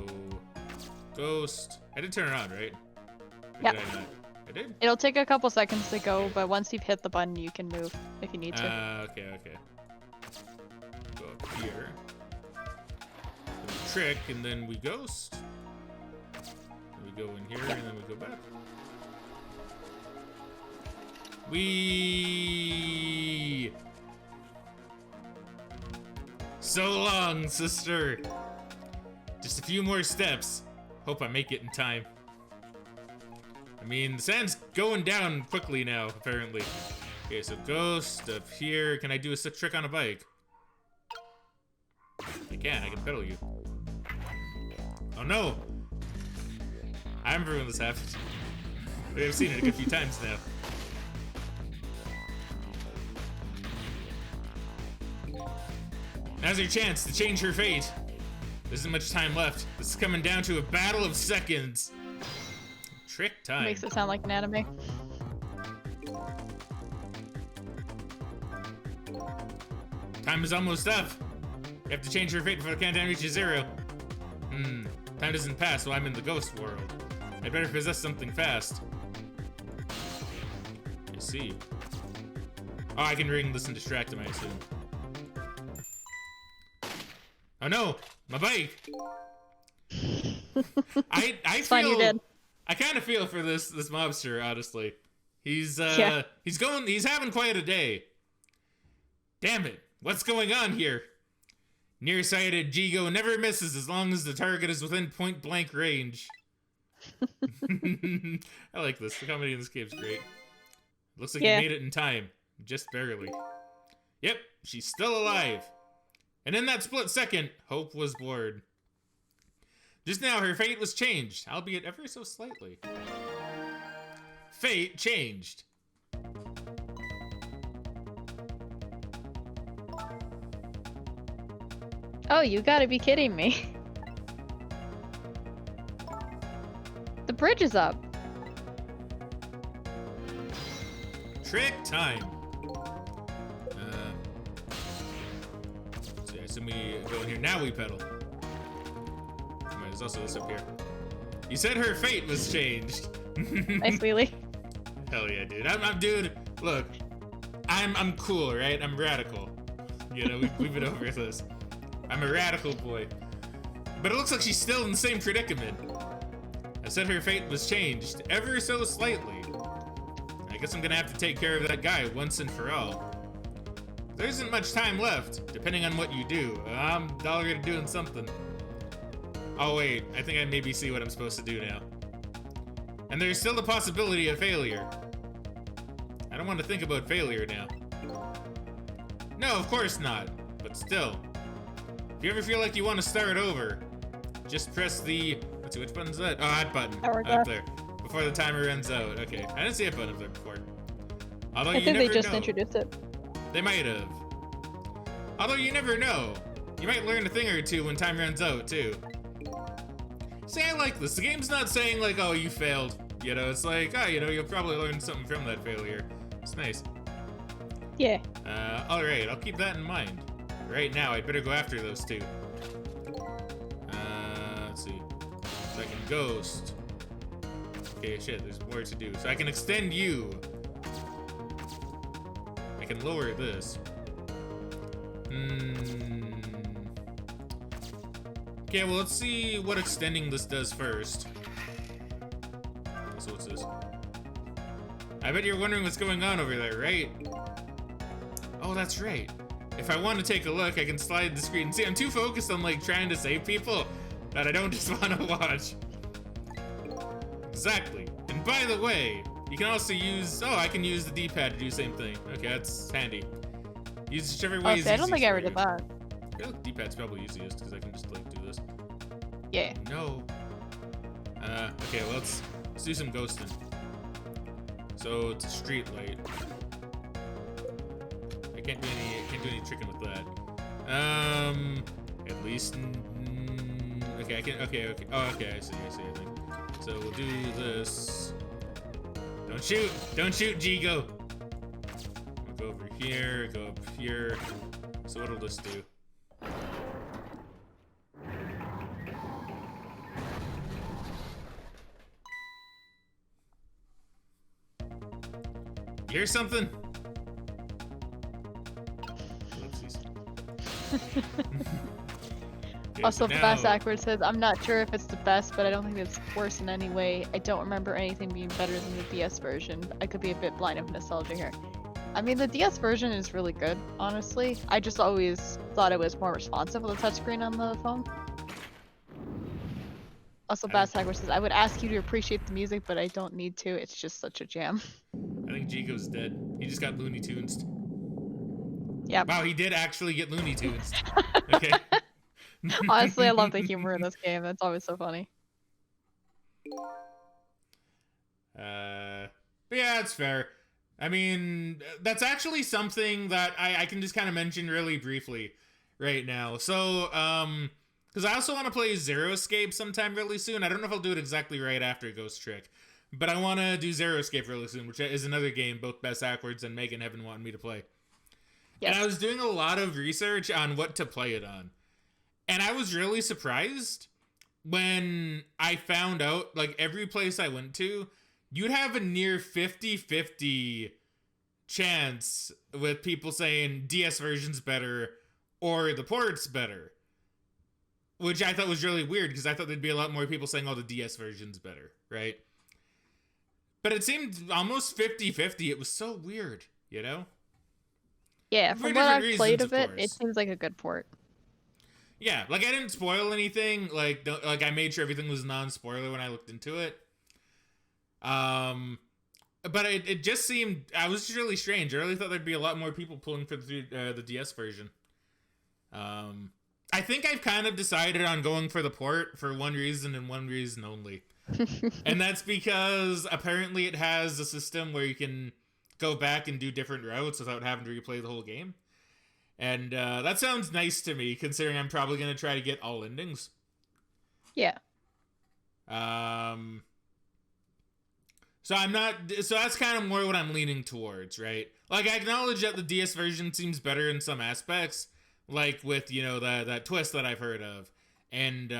ghost. I did turn it on, right? Or Yep. did I not? I did? It'll take a couple seconds to go, but once you've hit the button, you can move if you need to. Okay. Go up here. We trick, and then we ghost. Then we go in here, and then we go back. So long, sister. Just a few more steps. Hope I make it in time. I mean, the sand's going down quickly now, apparently. Okay, so ghost up here. Can I do a trick on a bike? I can pedal you. Oh no! I remember when this happened. We've seen it a good few times now. Now's your chance to change her fate. There isn't much time left. This is coming down to a battle of seconds. Trick time. Makes it sound like an anime. Time is almost up. You have to change your fate before the countdown reaches 0. Time doesn't pass while I'm in the ghost world. I'd better possess something fast. I see. Oh, I can ring this and distract him, I assume. Oh no! My bike! I It's feel... fine, you did. I kind of feel for this mobster, honestly. He's Yeah. he's having quite a day. Damn it! What's going on here? Nearsighted Jigo never misses as long as the target is within point-blank range. I like this. The comedy in this game's great. Looks like you made it in time. Just barely. Yep, she's still alive. And in that split second, hope was bored. Just now, her fate was changed, albeit ever so slightly. Fate changed. Oh, you gotta be kidding me. The bridge is up. Trick time. So I assume we go in here. Now we pedal. There's also this up here. You said her fate was changed. Nice wheelie. Hell yeah, dude. I'm dude. Look, I'm cool, right? I'm radical. You know, we've been over this. I'm a radical boy. But it looks like she's still in the same predicament. I said her fate was changed ever so slightly. I guess I'm gonna have to take care of that guy once and for all. There isn't much time left, depending on what you do. I'm already doing something. Oh wait, I think I maybe see what I'm supposed to do now. And there's still the possibility of failure. I don't want to think about failure now. No, of course not. But still. If you ever feel like you want to start over, just press the... Let's see, which button's that? Oh, that button. Up there. Before the timer runs out. Okay, I didn't see a button up there before. Although I think they just introduced it. They might have. Although you never know. You might learn a thing or two when time runs out, too. See, I like this. The game's not saying, like, oh, you failed. You know, it's like, oh, you know, you'll probably learn something from that failure. It's nice. Yeah. Alright, I'll keep that in mind. Right now, I'd better go after those two. Let's see. So I can ghost. Okay, shit, there's more to do. So I can extend you. I can lower this. Okay, well, let's see what extending this does first. So what's this? I bet you're wondering what's going on over there, right? Oh, that's right. If I want to take a look, I can slide the screen. See, I'm too focused on, like, trying to save people that I don't just want to watch. Exactly. And by the way, you can also use... Oh, I can use the D-pad to do the same thing. Okay, that's handy. Use whichever way is easiest. I don't think I ever did that. I feel like D-pad's probably easiest, because I can just, like, do this. Yeah. No. Okay, well, let's do some ghosting. So, it's a street light. I can't do any tricking with that. At least... okay, I can... Okay. Oh, okay, I see, I think. So, we'll do this. Don't shoot! Don't shoot, Jigo! We'll go over here, go up here. So what'll this do? You hear something? Okay, Also, so now... Fast Awkward says, I'm not sure if it's the best, but I don't think it's worse in any way. I don't remember anything being better than the DS version. I could be a bit blind of nostalgia here. I mean, the DS version is really good, honestly. I just always thought it was more responsive with the touchscreen on the phone. Also, Fast Awkward says, I would ask you to appreciate the music, but I don't need to. It's just such a jam. I think Jigo's dead. He just got Looney Tunes. Yep. Wow, he did actually get Looney Tunes. Okay. Honestly, I love the humor in this game. That's always so funny. But yeah, it's fair. I mean, that's actually something that I can just kind of mention really briefly right now. So, because I also want to play Zero Escape sometime really soon. I don't know if I'll do it exactly right after Ghost Trick. But I want to do Zero Escape really soon, which is another game both Best Backwards and Megan have been wanting me to play. Yes. And I was doing a lot of research on what to play it on. And I was really surprised when I found out, like, every place I went to, you'd have a near 50-50 chance with people saying DS version's better or the port's better. Which I thought was really weird, because I thought there'd be a lot more people saying, oh, the DS version's better, right? But it seemed almost 50-50. It was so weird, you know? Yeah, For from what different I've played reasons, of of it, course. it seems like a good port. Yeah, like, I didn't spoil anything. Like, I made sure everything was non-spoiler when I looked into it. But it just seemed, I was just really strange. I really thought there'd be a lot more people pulling for the DS version. I think I've kind of decided on going for the port for one reason and one reason only. And that's because apparently it has a system where you can go back and do different routes without having to replay the whole game. And that sounds nice to me, considering I'm probably going to try to get all endings. Yeah. So that's kind of more what I'm leaning towards, right? Like, I acknowledge that the DS version seems better in some aspects, like with, you know, that twist that I've heard of. And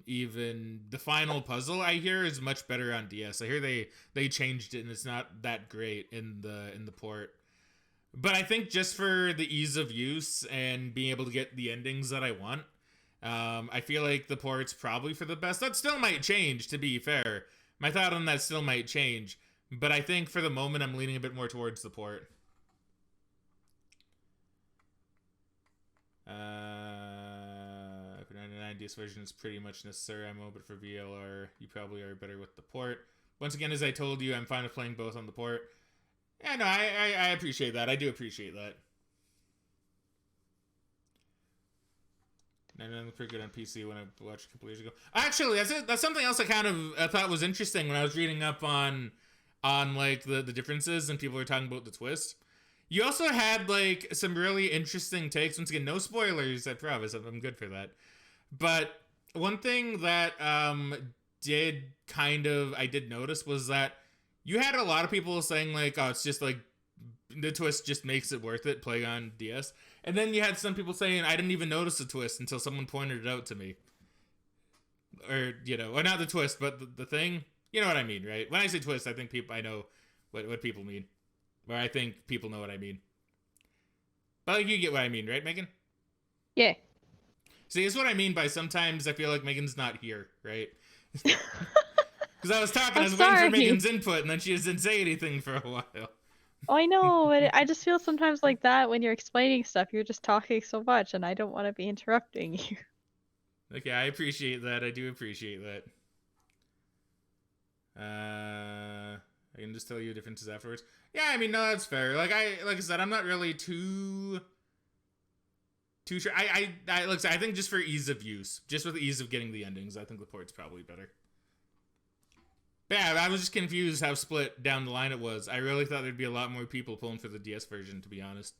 even the final puzzle I hear is much better on DS. I hear they changed it and it's not that great in the port. But I think just for the ease of use and being able to get the endings that I want, I feel like the port's probably for the best. That still might change, to be fair. My thought on that still might change. But I think for the moment, I'm leaning a bit more towards the port. For 99, DS version is pretty much necessary ammo, but for VLR, you probably are better with the port. Once again, as I told you, I'm fine with playing both on the port. Yeah, no, I appreciate that. I do appreciate that. And I'm pretty good on PC when I watched a couple years ago. Actually, that's something else I kind of thought was interesting when I was reading up on like the differences and people were talking about the twist. You also had like some really interesting takes. Once again, no spoilers, I promise. I'm good for that. But one thing that I did notice was that you had a lot of people saying like, oh, it's just like the twist just makes it worth it playing on DS. And then you had some people saying, I didn't even notice the twist until someone pointed it out to me. Or, you know, or not the twist, but the thing. You know what I mean, right? When I say twist, I think I know what people mean. Or I think people know what I mean. But like, you get what I mean, right, Megan? Yeah. See, it's what I mean by sometimes I feel like Megan's not here, right? Because I was talking, I was waiting for Megan's input, and then she just didn't say anything for a while. Oh, I know, but I just feel sometimes like that when you're explaining stuff. You're just talking so much, and I don't want to be interrupting you. Okay, I appreciate that. I do appreciate that. I can just tell you differences afterwards. Yeah, I mean, no, that's fair. Like I said, I'm not really too sure. I think just for ease of use, just with the ease of getting the endings, I think the port's probably better. But yeah, I was just confused how split down the line it was. I really thought there'd be a lot more people pulling for the DS version, to be honest.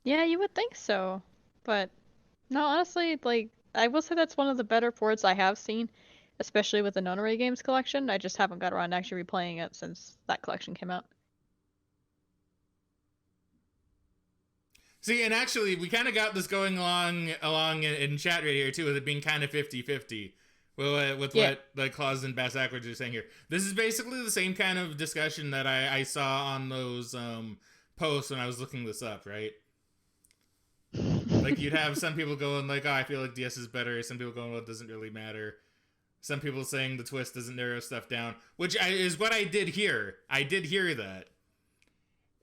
Yeah, you would think so. But no, honestly, like, I will say that's one of the better ports I have seen, especially with the Nonary Games collection. I just haven't got around to actually replaying it since that collection came out. See, and actually, we kind of got this going along in chat right here, too, with it being kind of 50-50. With what the Claus and Bass Ackwards are saying here. This is basically the same kind of discussion that I saw on those posts when I was looking this up, right? Like, you'd have some people going like, oh, I feel like DS is better. Some people going, well, it doesn't really matter. Some people saying the twist doesn't narrow stuff down, which is what I did hear. I did hear that.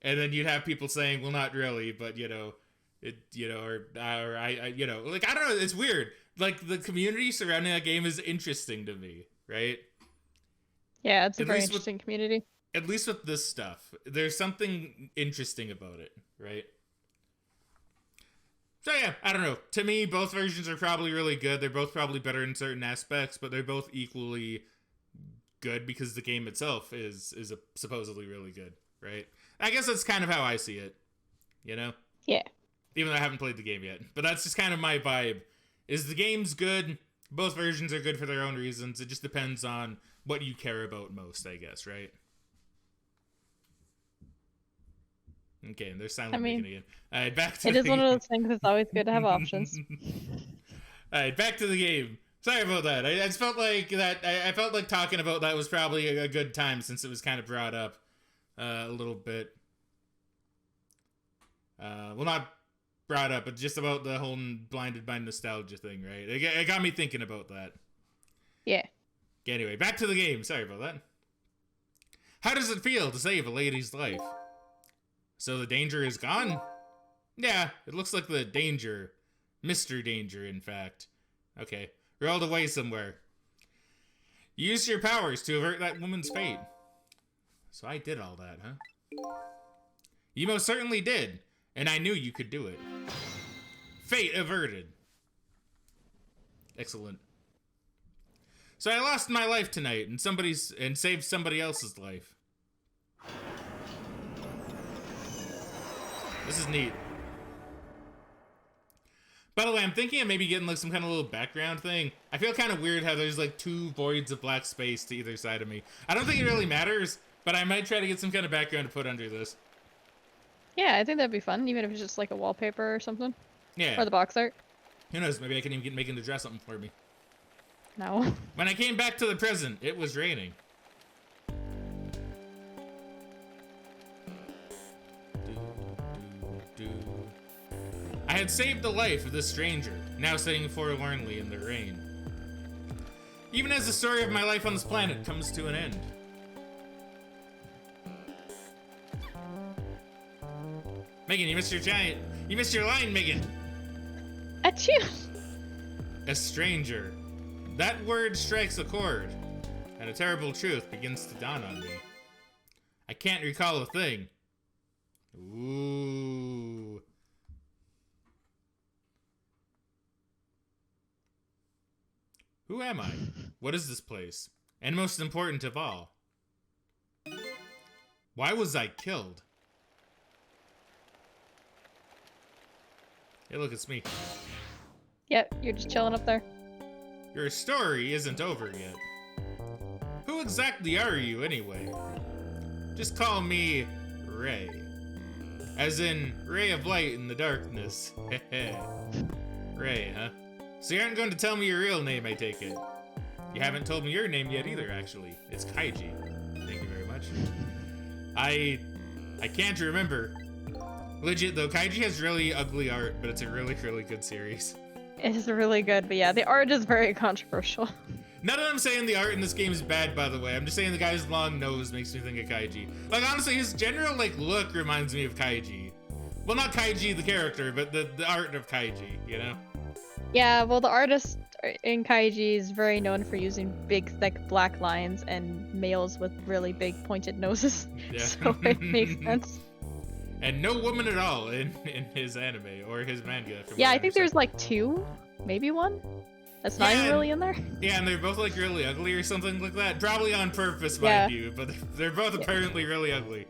And then you'd have people saying, well, not really, but, you know, it, you know, or I you know, like, I don't know, it's weird. Like, the community surrounding that game is interesting to me, right? Yeah, it's a very interesting community. At least with this stuff. There's something interesting about it, right? So yeah, I don't know. To me, both versions are probably really good. They're both probably better in certain aspects, but they're both equally good because the game itself is supposedly really good, right? I guess that's kind of how I see it, you know? Yeah. Even though I haven't played the game yet. But that's just kind of my vibe. Is the game's good, Both versions are good for their own reasons. It just depends on what you care about most, I guess, right? Okay, and they're silent again. All right, back to it is one of those things that's always good to have options. All right, back to the game. Sorry about that. I just felt like that. I felt like talking about that was probably a good time since it was kind of brought up a little bit. Well, not brought up, but just about the whole blinded by nostalgia thing, right? It got me thinking about that. Yeah. Anyway, back to the game. Sorry about that. How does it feel to save a lady's life? So the danger is gone? Yeah, it looks like the danger. Mr. Danger, in fact. Okay, rolled away somewhere. Use your powers to avert that woman's fate. So I did all that, huh? You most certainly did, and I knew you could do it. Fate averted. Excellent. So I lost my life tonight, and saved somebody else's life. This is neat. By the way, I'm thinking of maybe getting like some kind of little background thing. I feel kind of weird how there's like 2 voids of black space to either side of me. I don't think it really matters, but I might try to get some kind of background to put under this. Yeah, I think that'd be fun, even if it's just like a wallpaper or something. Yeah. Or the box art. Who knows? Maybe I can even get Megan to draw something for me. No. When I came back to the present, it was raining. I had saved the life of this stranger, now sitting forlornly in the rain. Even as the story of my life on this planet comes to an end. Megan, you missed your line, Megan! Achoo! A stranger. That word strikes a chord, and a terrible truth begins to dawn on me. I can't recall a thing. Ooh. Who am I? What is this place? And most important of all, why was I killed? Hey, look, it's me. Yep, you're just chilling up there. Your story isn't over yet. Who exactly are you, anyway? Just call me Ray. As in, ray of light in the darkness. Ray, huh? So you aren't going to tell me your real name, I take it. You haven't told me your name yet either, actually. It's Kaiji. Thank you very much. I can't remember. Legit, though, Kaiji has really ugly art, but it's a really, really good series. It is really good, but yeah, the art is very controversial. Not that I'm saying the art in this game is bad, by the way. I'm just saying the guy's long nose makes me think of Kaiji. Like, honestly, his general, like, look reminds me of Kaiji. Well, not Kaiji the character, but the art of Kaiji, you know? Yeah, well, the artist in Kaiji is very known for using big, thick black lines and males with really big pointed noses. Yeah. So it makes sense. And no woman at all in his anime or his manga. Yeah, I think there's like 2, maybe 1. That's not even really in there. Yeah, and they're both like really ugly or something like that. Probably on purpose, mind you, but they're both apparently really ugly.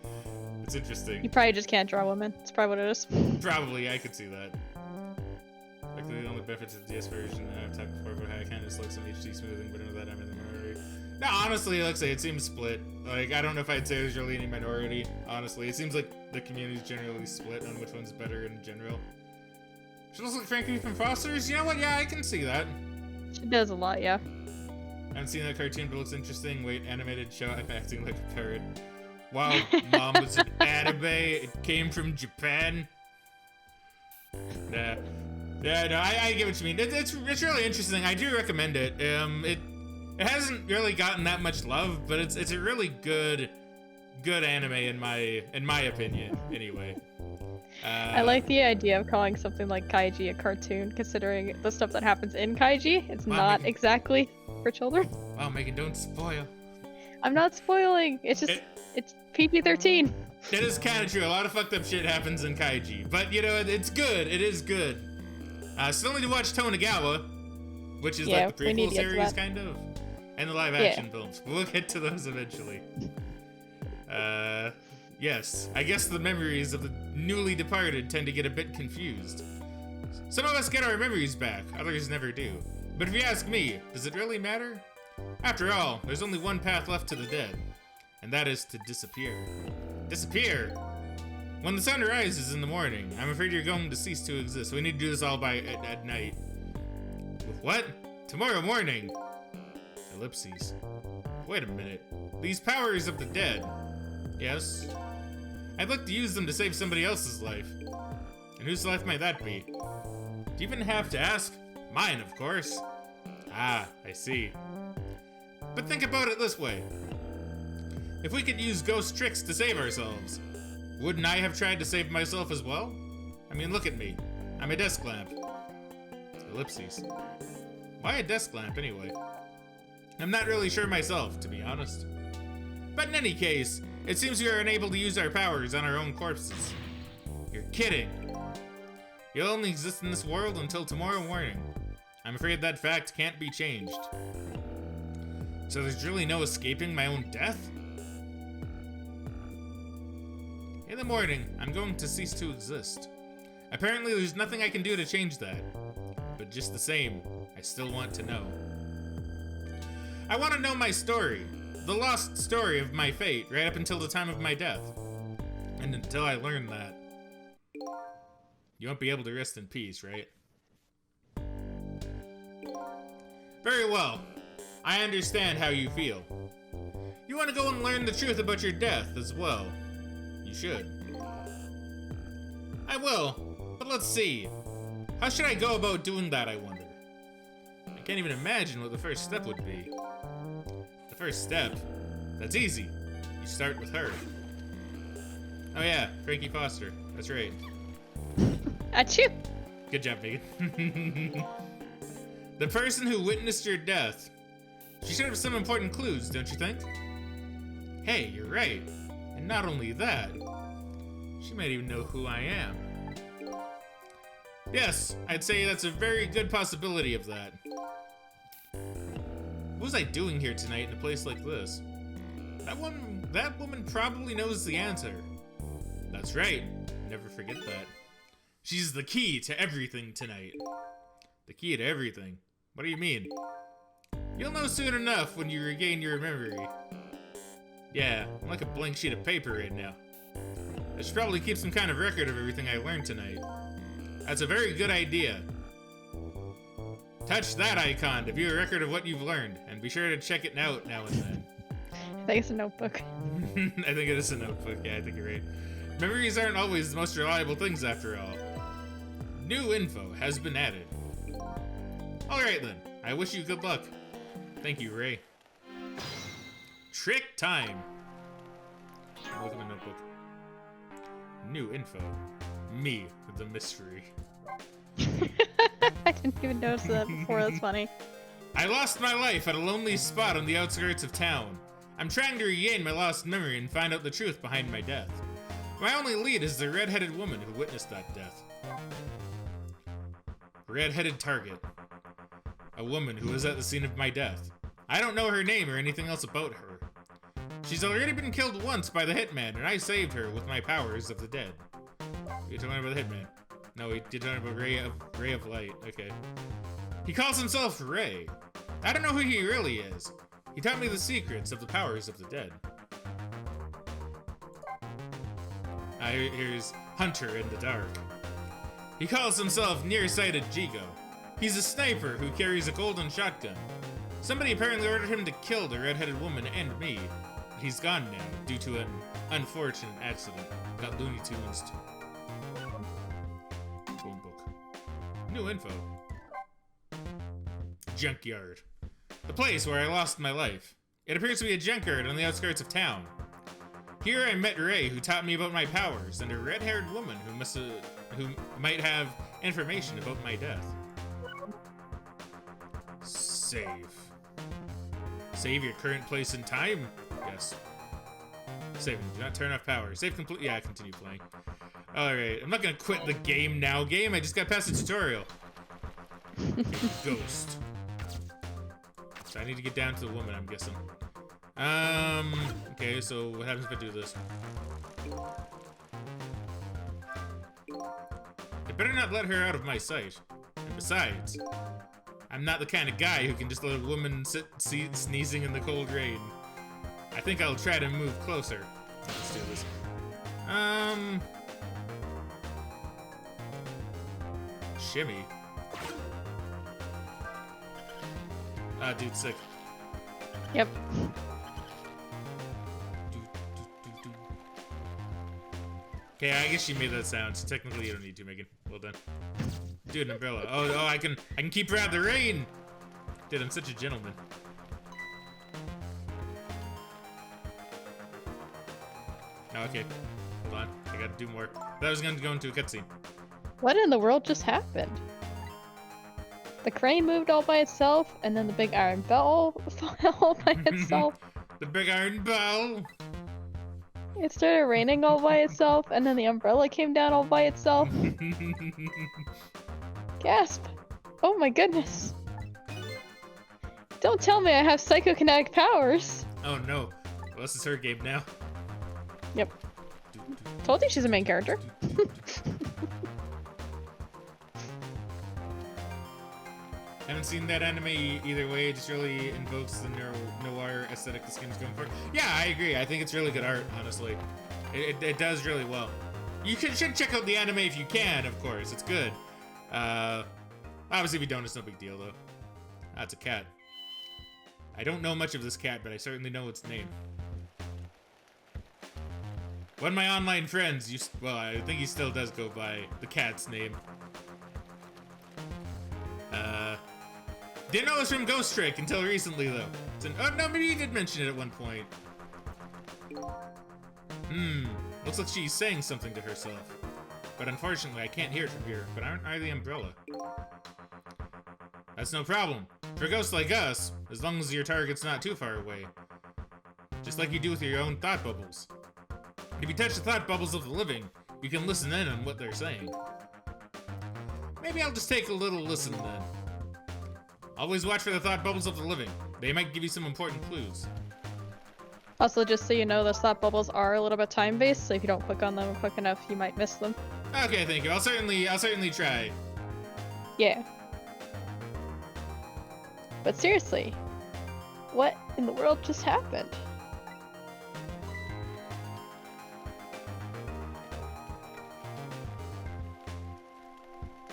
It's interesting. You probably just can't draw women. That's probably what it is. Probably, I could see that. Like the only benefits of the DS version I've talked before about how it kind of just looks some HD smoothing, but under that I'm in the minority. No, honestly, like I say, it seems split. Like, I don't know if I'd say there's really any minority, honestly. It seems like the community's generally split on which one's better in general. She looks like Frankie from Foster's? You know what? Yeah, I can see that. She does a lot, yeah. I haven't seen that cartoon, but it looks interesting. Wait, animated show, I'm acting like a parrot. Wow, Mom was an anime. It came from Japan. Nah. Yeah, no, I get what you mean. It's really interesting. I do recommend it. It hasn't really gotten that much love, but it's a really good anime in my opinion. Anyway. I like the idea of calling something like Kaiji a cartoon, considering the stuff that happens in Kaiji. It's not exactly for children. Wow, Megan, don't spoil. I'm not spoiling. It's just it's PG-13. It is kind of true. A lot of fucked up shit happens in Kaiji, but you know it's good. It is good. Still need to watch Tonegawa, which is like the prequel series, kind of, and the live-action films. We'll get to those eventually. Yes, I guess the memories of the newly departed tend to get a bit confused. Some of us get our memories back, others never do. But if you ask me, does it really matter? After all, there's only one path left to the dead, and that is to disappear. Disappear? When the sun rises in the morning, I'm afraid you're going to cease to exist. We need to do this all by at night. With what? Tomorrow morning? Ellipses. Wait a minute. These powers of the dead. Yes? I'd like to use them to save somebody else's life. And whose life might that be? Do you even have to ask? Mine, of course. Ah, I see. But think about it this way. If we could use ghost tricks to save ourselves, wouldn't I have tried to save myself as well? I mean, look at me. I'm a desk lamp. Ellipses. Why a desk lamp, anyway? I'm not really sure myself, to be honest. But in any case, it seems we are unable to use our powers on our own corpses. You're kidding. You'll only exist in this world until tomorrow morning. I'm afraid that fact can't be changed. So there's really no escaping my own death? In the morning, I'm going to cease to exist. Apparently there's nothing I can do to change that. But just the same, I still want to know. I want to know my story. The lost story of my fate right up until the time of my death. And until I learn that, you won't be able to rest in peace, right? Very well. I understand how you feel. You want to go and learn the truth about your death as well. You should. I will, but let's see. How should I go about doing that, I wonder? I can't even imagine what the first step would be. The first step? That's easy. You start with her. Oh yeah, Frankie Foster. That's right. Achoo! Good job, Megan. The person who witnessed your death. She should have some important clues, don't you think? Hey, you're right. And not only that, she might even know who I am. Yes, I'd say that's a very good possibility of that. What was I doing here tonight in a place like this? That woman probably knows the answer. That's right. Never forget that. She's the key to everything tonight. The key to everything? What do you mean? You'll know soon enough when you regain your memory. Yeah, I'm like a blank sheet of paper right now. I should probably keep some kind of record of everything I learned tonight. That's a very good idea. Touch that icon to view a record of what you've learned, and be sure to check it out now and then. I think it's a notebook. I think it is a notebook, yeah, I think you're right. Memories aren't always the most reliable things after all. New info has been added. Alright then, I wish you good luck. Thank you, Ray. Trick time! Look at my notebook. New info. Me, the mystery. I didn't even notice that before, that's funny. I lost my life at a lonely spot on the outskirts of town. I'm trying to regain my lost memory and find out the truth behind my death. My only lead is the red-headed woman who witnessed that death. Red-headed target. A woman who was at the scene of my death. I don't know her name or anything else about her. She's already been killed once by the hitman, and I saved her with my powers of the dead. You're talking about the hitman? No, he did talk about Ray of Light. Okay. He calls himself Ray. I don't know who he really is. He taught me the secrets of the powers of the dead. Here's Hunter in the Dark. He calls himself Nearsighted Jigo. He's a sniper who carries a golden shotgun. Somebody apparently ordered him to kill the red-headed woman and me. But he's gone now, due to an unfortunate accident. Got Looney Tunes. Phone book. New info. Junkyard. The place where I lost my life. It appears to be a junkyard on the outskirts of town. Here I met Ray, who taught me about my powers, and a red-haired woman who might have information about my death. Save. Save your current place in time? Yes. Saving. Do not turn off power. Save complete. Yeah, continue playing. Alright, I'm not gonna quit the game now, game. I just got past the tutorial. Ghost. So I need to get down to the woman, I'm guessing. Okay, so what happens if I do this? I better not let her out of my sight. And besides, I'm not the kind of guy who can just let a woman sit sneezing in the cold rain. I think I'll try to move closer. Let's do this. Shimmy. Ah, dude, sick. Yep. Okay, I guess she made that sound, so technically you don't need to, Megan. Well done. Dude, an umbrella. Oh, I can keep her out of the rain! Dude, I'm such a gentleman. Oh, okay. Hold on. I gotta do more. That was gonna go into a cutscene. What in the world just happened? The crane moved all by itself, and then the big iron bell fell all by itself. The big iron bell! It started raining all by itself, and then the umbrella came down all by itself. Gasp! Oh my goodness! Don't tell me I have psychokinetic powers! Oh no. Well, this is her game now. Yep. Told you she's a main character. Haven't seen that anime either way. It just really invokes the noir aesthetic this game's going for. Yeah, I agree. I think it's really good art, honestly. It does really well. You should check out the anime if you can, of course. It's good. Obviously, if you don't, it's no big deal, though. That's a cat. I don't know much of this cat, but I certainly know its name. One of my online friends well, I think he still does go by the cat's name. Didn't know it was from Ghost Trick until recently, though. Oh, no, maybe he did mention it at one point. Looks like she's saying something to herself. But unfortunately, I can't hear it from here. But aren't I the umbrella? That's no problem. For ghosts like us, as long as your target's not too far away. Just like you do with your own thought bubbles. If you touch the thought bubbles of the living, you can listen in on what they're saying. Maybe I'll just take a little listen then. Always watch for the thought bubbles of the living. They might give you some important clues. Also, just so you know, those thought bubbles are a little bit time-based, so if you don't click on them quick enough, you might miss them. Okay, thank you. I'll certainly try. Yeah. But seriously, what in the world just happened?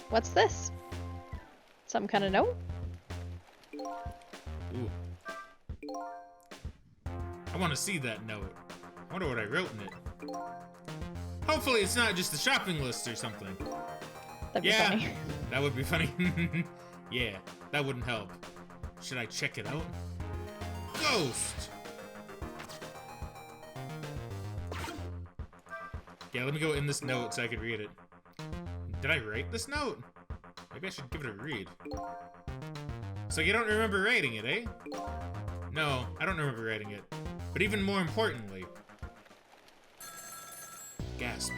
What's this? Some kind of note? Ooh. I want to see that note. I wonder what I wrote in it. Hopefully it's not just a shopping list or something. That'd be funny. That would be funny. Yeah, that wouldn't help. Should I check it out? Ghost! Yeah, let me go in this note so I can read it. Did I write this note? Maybe I should give it a read. So you don't remember writing it, eh? No, I don't remember writing it. But even more importantly... Gasp.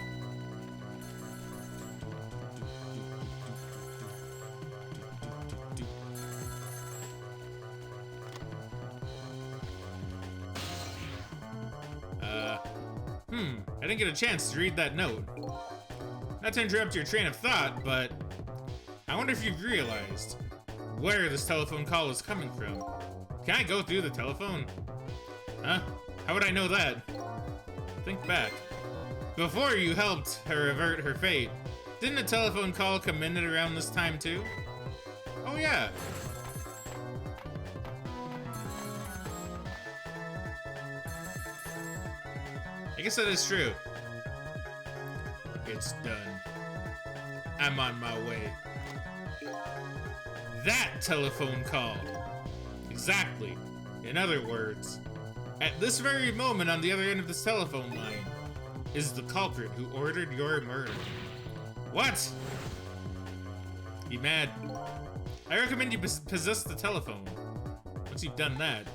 I didn't get a chance to read that note. Not to interrupt your train of thought, but... I wonder if you've realized where this telephone call is coming from. Can I go through the telephone? Huh? How would I know that? Think back. Before you helped her avert her fate, didn't a telephone call come in at around this time too? Oh yeah. I guess that is true. It's done. I'm on my way. That telephone call. Exactly. In other words, at this very moment on the other end of this telephone line is the culprit who ordered your murder. What? Be mad. I recommend you possess the telephone. Once you've done that,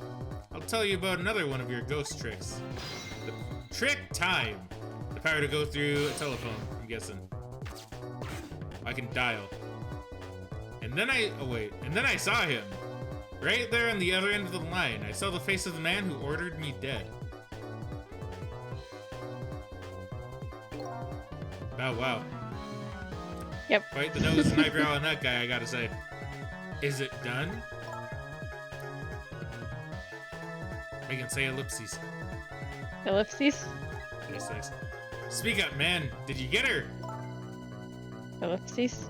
I'll tell you about another one of your ghost tricks. The trick time. The power to go through a telephone, I'm guessing. I can dial. And then I saw him. Right there on the other end of the line. I saw the face of the man who ordered me dead. Oh, wow. Yep. Quite the nose and eyebrow on that guy, I gotta say. Is it done? I can say ellipses. Ellipses? Nice, nice. Speak up, man. Did you get her? Ellipses?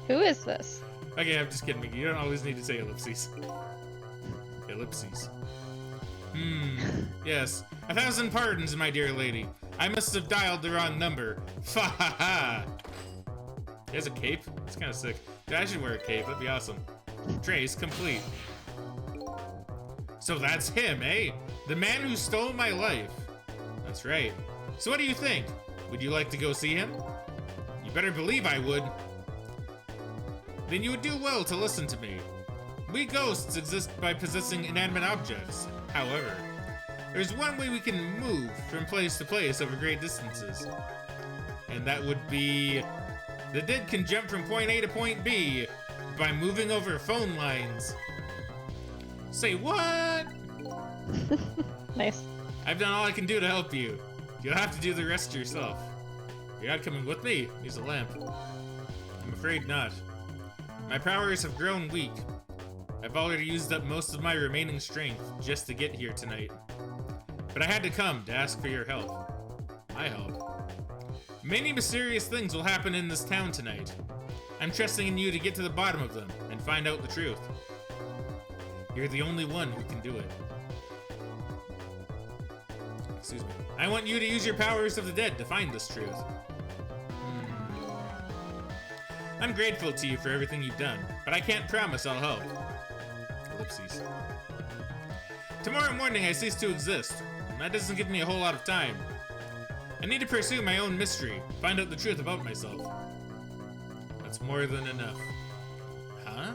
Who is this? Okay, I'm just kidding. You don't always need to say ellipses. Ellipses. Yes. 1,000 pardons, my dear lady. I must have dialed the wrong number. Fa ha ha! He has a cape? That's kind of sick. Dude, I should wear a cape. That'd be awesome. Trace complete. So that's him, eh? The man who stole my life. That's right. So what do you think? Would you like to go see him? You better believe I would. Then you would do well to listen to me. We ghosts exist by possessing inanimate objects. However, there's one way we can move from place to place over great distances. And that would be... the dead can jump from point A to point B by moving over phone lines. Say what? Nice. I've done all I can do to help you. You'll have to do the rest yourself. You're not coming with me. Use a lamp. I'm afraid not. My powers have grown weak. I've already used up most of my remaining strength just to get here tonight. But I had to come to ask for your help. My help. Many mysterious things will happen in this town tonight. I'm trusting in you to get to the bottom of them and find out the truth. You're the only one who can do it. Excuse me. I want you to use your powers of the dead to find this truth. I'm grateful to you for everything you've done, but I can't promise I'll help. Ellipses. Tomorrow morning I cease to exist, and that doesn't give me a whole lot of time. I need to pursue my own mystery, find out the truth about myself. That's more than enough. Huh?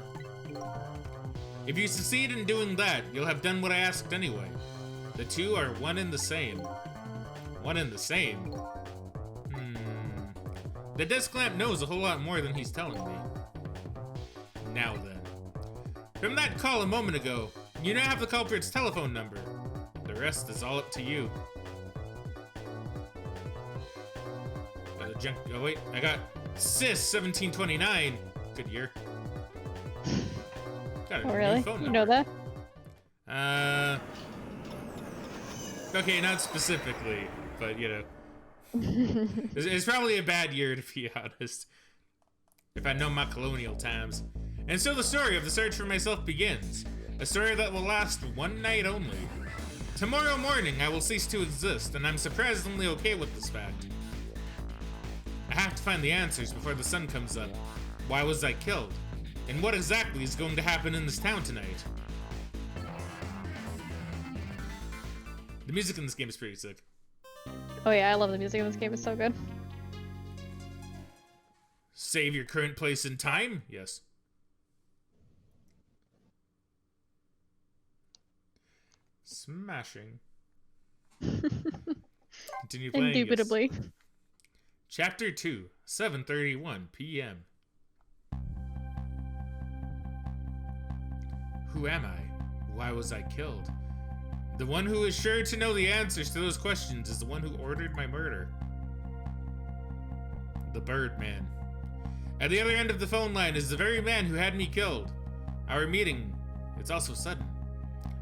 If you succeed in doing that, you'll have done what I asked anyway. The two are one and the same. One and the same? The desk lamp knows a whole lot more than he's telling me. Now then. From that call a moment ago, you now have the culprit's telephone number. The rest is all up to you. Got a junk. Oh wait, I got Sis 1729. Good year. Got a Oh really? new phone You number. know that? Okay, not specifically, but you know. It's probably a bad year, to be honest. If I know my colonial times. And so the story of the search for myself begins. A story that will last one night only. Tomorrow morning, I will cease to exist, and I'm surprisingly okay with this fact. I have to find the answers before the sun comes up. Why was I killed? And what exactly is going to happen in this town tonight? The music in this game is pretty sick. Oh yeah, I love the music in this game. It's so good. Save your current place in time? Yes. Smashing. Continue playing. Indubitably. Yes. Chapter 2, 7:31 p.m. Who am I? Why was I killed? The one who is sure to know the answers to those questions is the one who ordered my murder. The Birdman. At the other end of the phone line is the very man who had me killed. Our meeting, it's also sudden.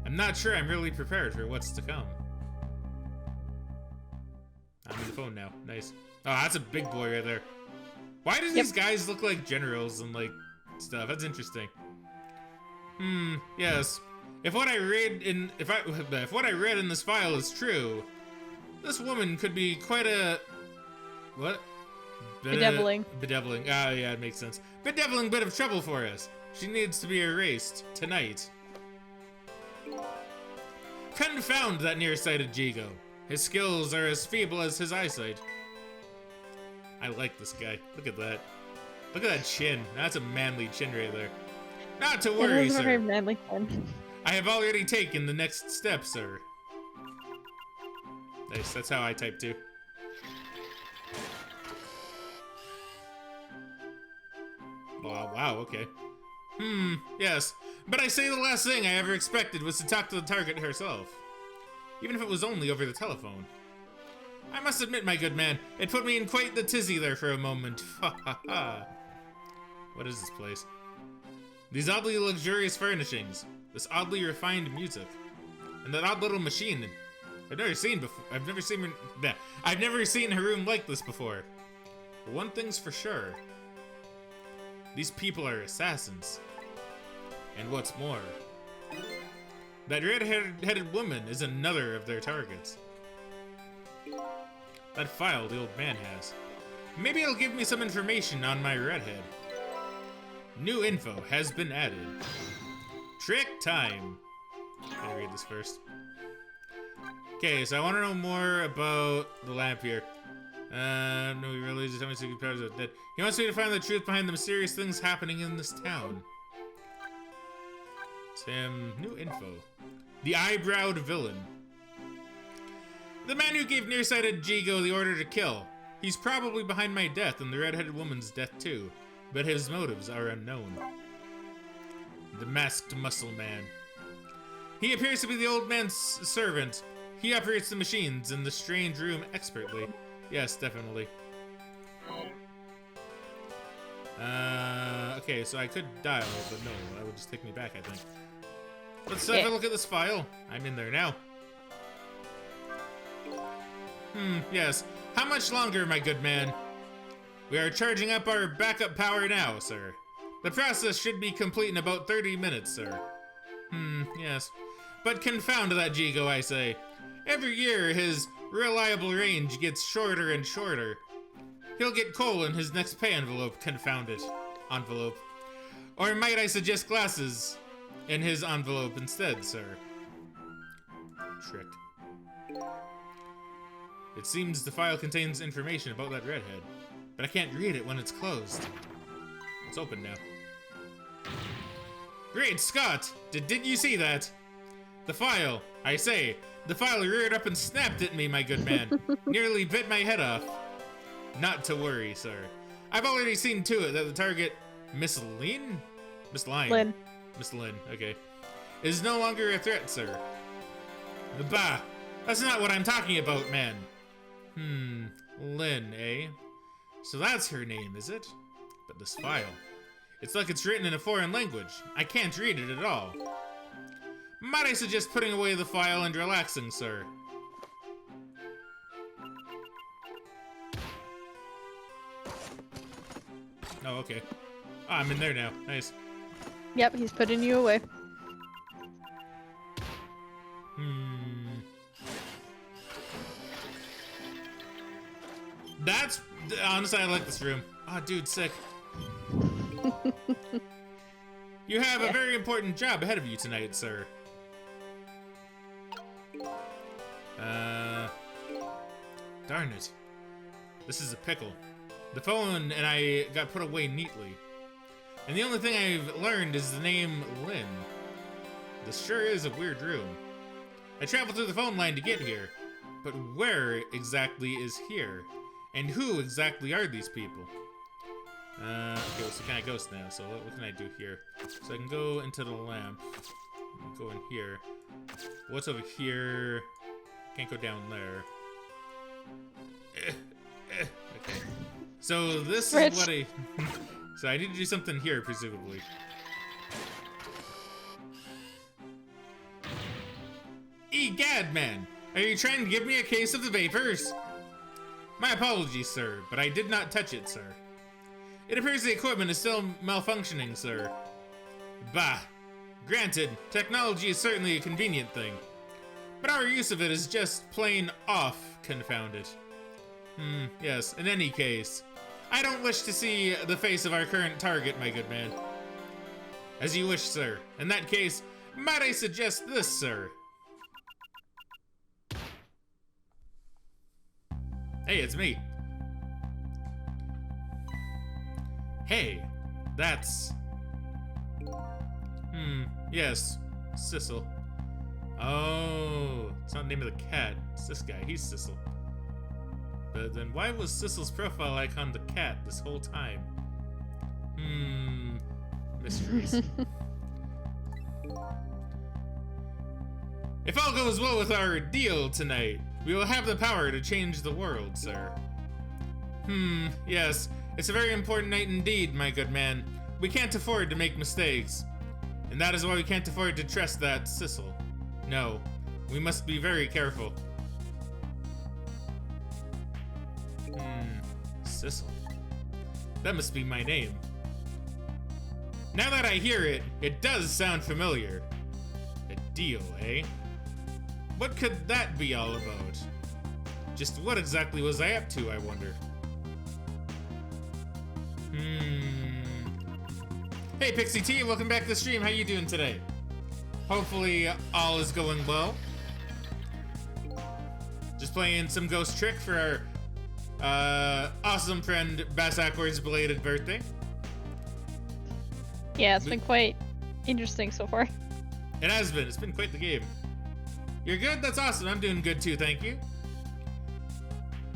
I'm not sure I'm really prepared for what's to come. I'm on the phone now. Nice. Oh, that's a big boy right there. Why do these guys look like generals and like stuff? That's interesting. Yes. If what I read in this file is true, this woman could be quite a what? Bedeviling. Bedeviling. Ah, yeah, it makes sense. Bedeviling bit of trouble for us. She needs to be erased tonight. Confound that nearsighted Jigo. His skills are as feeble as his eyesight. I like this guy. Look at that. Look at that chin. That's a manly chin right there. Not to worry, It is a very sir. manly one. I have already taken the next step, sir. Nice, that's how I type too. Wow, okay. Yes. But I say the last thing I ever expected was to talk to the target herself. Even if it was only over the telephone. I must admit, my good man, it put me in quite the tizzy there for a moment. Ha ha ha. What is this place? These oddly luxurious furnishings, this oddly refined music, and that odd little machine. I've never seen a room like this before. But one thing's for sure. These people are assassins. And what's more, that red-headed woman is another of their targets. That file the old man has. Maybe it'll give me some information on my redhead. New info has been added. Trick time. Let me read this first. Okay, so I want to know more about the lamp here. No, he really just tell me secret powers are dead. He wants me to find the truth behind the mysterious things happening in this town. Sam, new info. The eyebrowed villain. The man who gave nearsighted Jigo the order to kill. He's probably behind my death and the red-headed woman's death too, but his motives are unknown. The masked muscle man. He appears to be the old man's servant. He operates the machines in the strange room expertly. Yes, definitely. Okay, so I could dial, but no, that would just take me back, I think. Let's have a look at this file. I'm in there now. Yes. How much longer, my good man? We are charging up our backup power now, sir. The process should be complete in about 30 minutes, sir. Yes. But confound that Jigo, I say. Every year, his reliable range gets shorter and shorter. He'll get coal in his next pay envelope, confound it. Envelope. Or might I suggest glasses in his envelope instead, sir? Trick. It seems the file contains information about that redhead, but I can't read it when it's closed. It's open now. Great Scott! Did you see that? The file, I say, the file reared up and snapped at me, my good man. Nearly bit my head off. Not to worry, sir. I've already seen to it that the target, Miss Lynn? Miss Lynn. Lynn. Miss Lynn, okay. Is no longer a threat, sir. Bah! That's not what I'm talking about, man. Lynn, eh? So that's her name, is it? But this file, it's like it's written in a foreign language. I can't read it at all. Might I suggest putting away the file and relaxing, sir? Oh, okay. Oh, I'm in there now. Nice. Yep, he's putting you away. That's... Honestly, I like this room. Oh, dude, sick. You have a very important job ahead of you tonight, sir. Darn it. This is a pickle. The phone and I got put away neatly. And the only thing I've learned is the name Lynn. This sure is a weird room. I traveled through the phone line to get here. But where exactly is here? And who exactly are these people? Okay, so can I ghost now? So what can I do here? So I can go into the lamp. Go in here. What's over here? Can't go down there. Okay. So this Rich. is what I... So I need to do something here, presumably. Egad, man! Are you trying to give me a case of the vapors? My apologies, sir, but I did not touch it, sir. It appears the equipment is still malfunctioning, sir. Bah! Granted, technology is certainly a convenient thing. But our use of it is just plain off, confound it. Yes, in any case. I don't wish to see the face of our current target, my good man. As you wish, sir. In that case, might I suggest this, sir? Hey, it's me. Hey, that's... yes, Sissel. Oh, it's not the name of the cat. It's this guy, he's Sissel. But then why was Sissel's profile icon the cat this whole time? Mysteries. If all goes well with our deal tonight, we will have the power to change the world, sir. Yes, it's a very important night indeed, my good man. we can't afford to make mistakes. And that is why we can't afford to trust that Sissel. No, we must be very careful. Sissel. That must be my name. Now that I hear it, it does sound familiar. A deal, eh? What could that be all about? Just what exactly was I up to, I wonder? Hey Pixie T, welcome back to the stream. How you doing today? Hopefully all is going well. Just playing some Ghost Trick for our awesome friend Bassacor's belated birthday. Yeah, it's been quite interesting so far. It has been. It's been quite the game. You're good? That's awesome. I'm doing good too, thank you.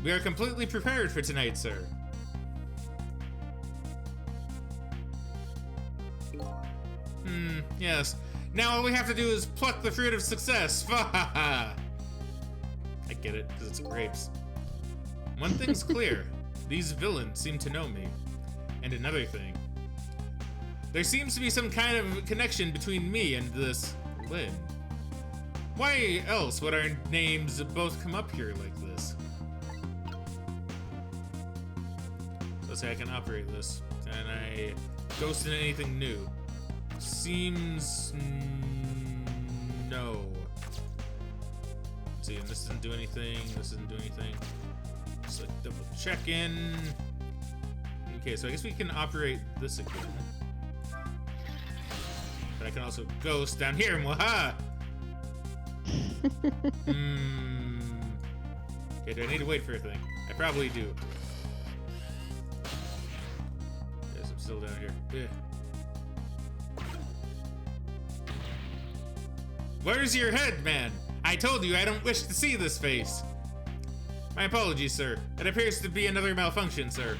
We are completely prepared for tonight, sir. Yes. Now all we have to do is pluck the fruit of success. I get it, because it's grapes. One thing's clear. These villains seem to know me. And another thing. There seems to be some kind of connection between me and this Lynn. Why else would our names both come up here like this? Let's say I can operate this. Can I ghost in anything new? Seems... no. Let's see, this doesn't do anything. This doesn't do anything. Just like double check in. Okay, so I guess we can operate this again. But I can also ghost down here. Mwaha! Okay, do I need to wait for a thing? I probably do. Yes, I'm still down here. Yeah. Where's your head, man? I told you I don't wish to see this face. My apologies, sir. It appears to be another malfunction, sir.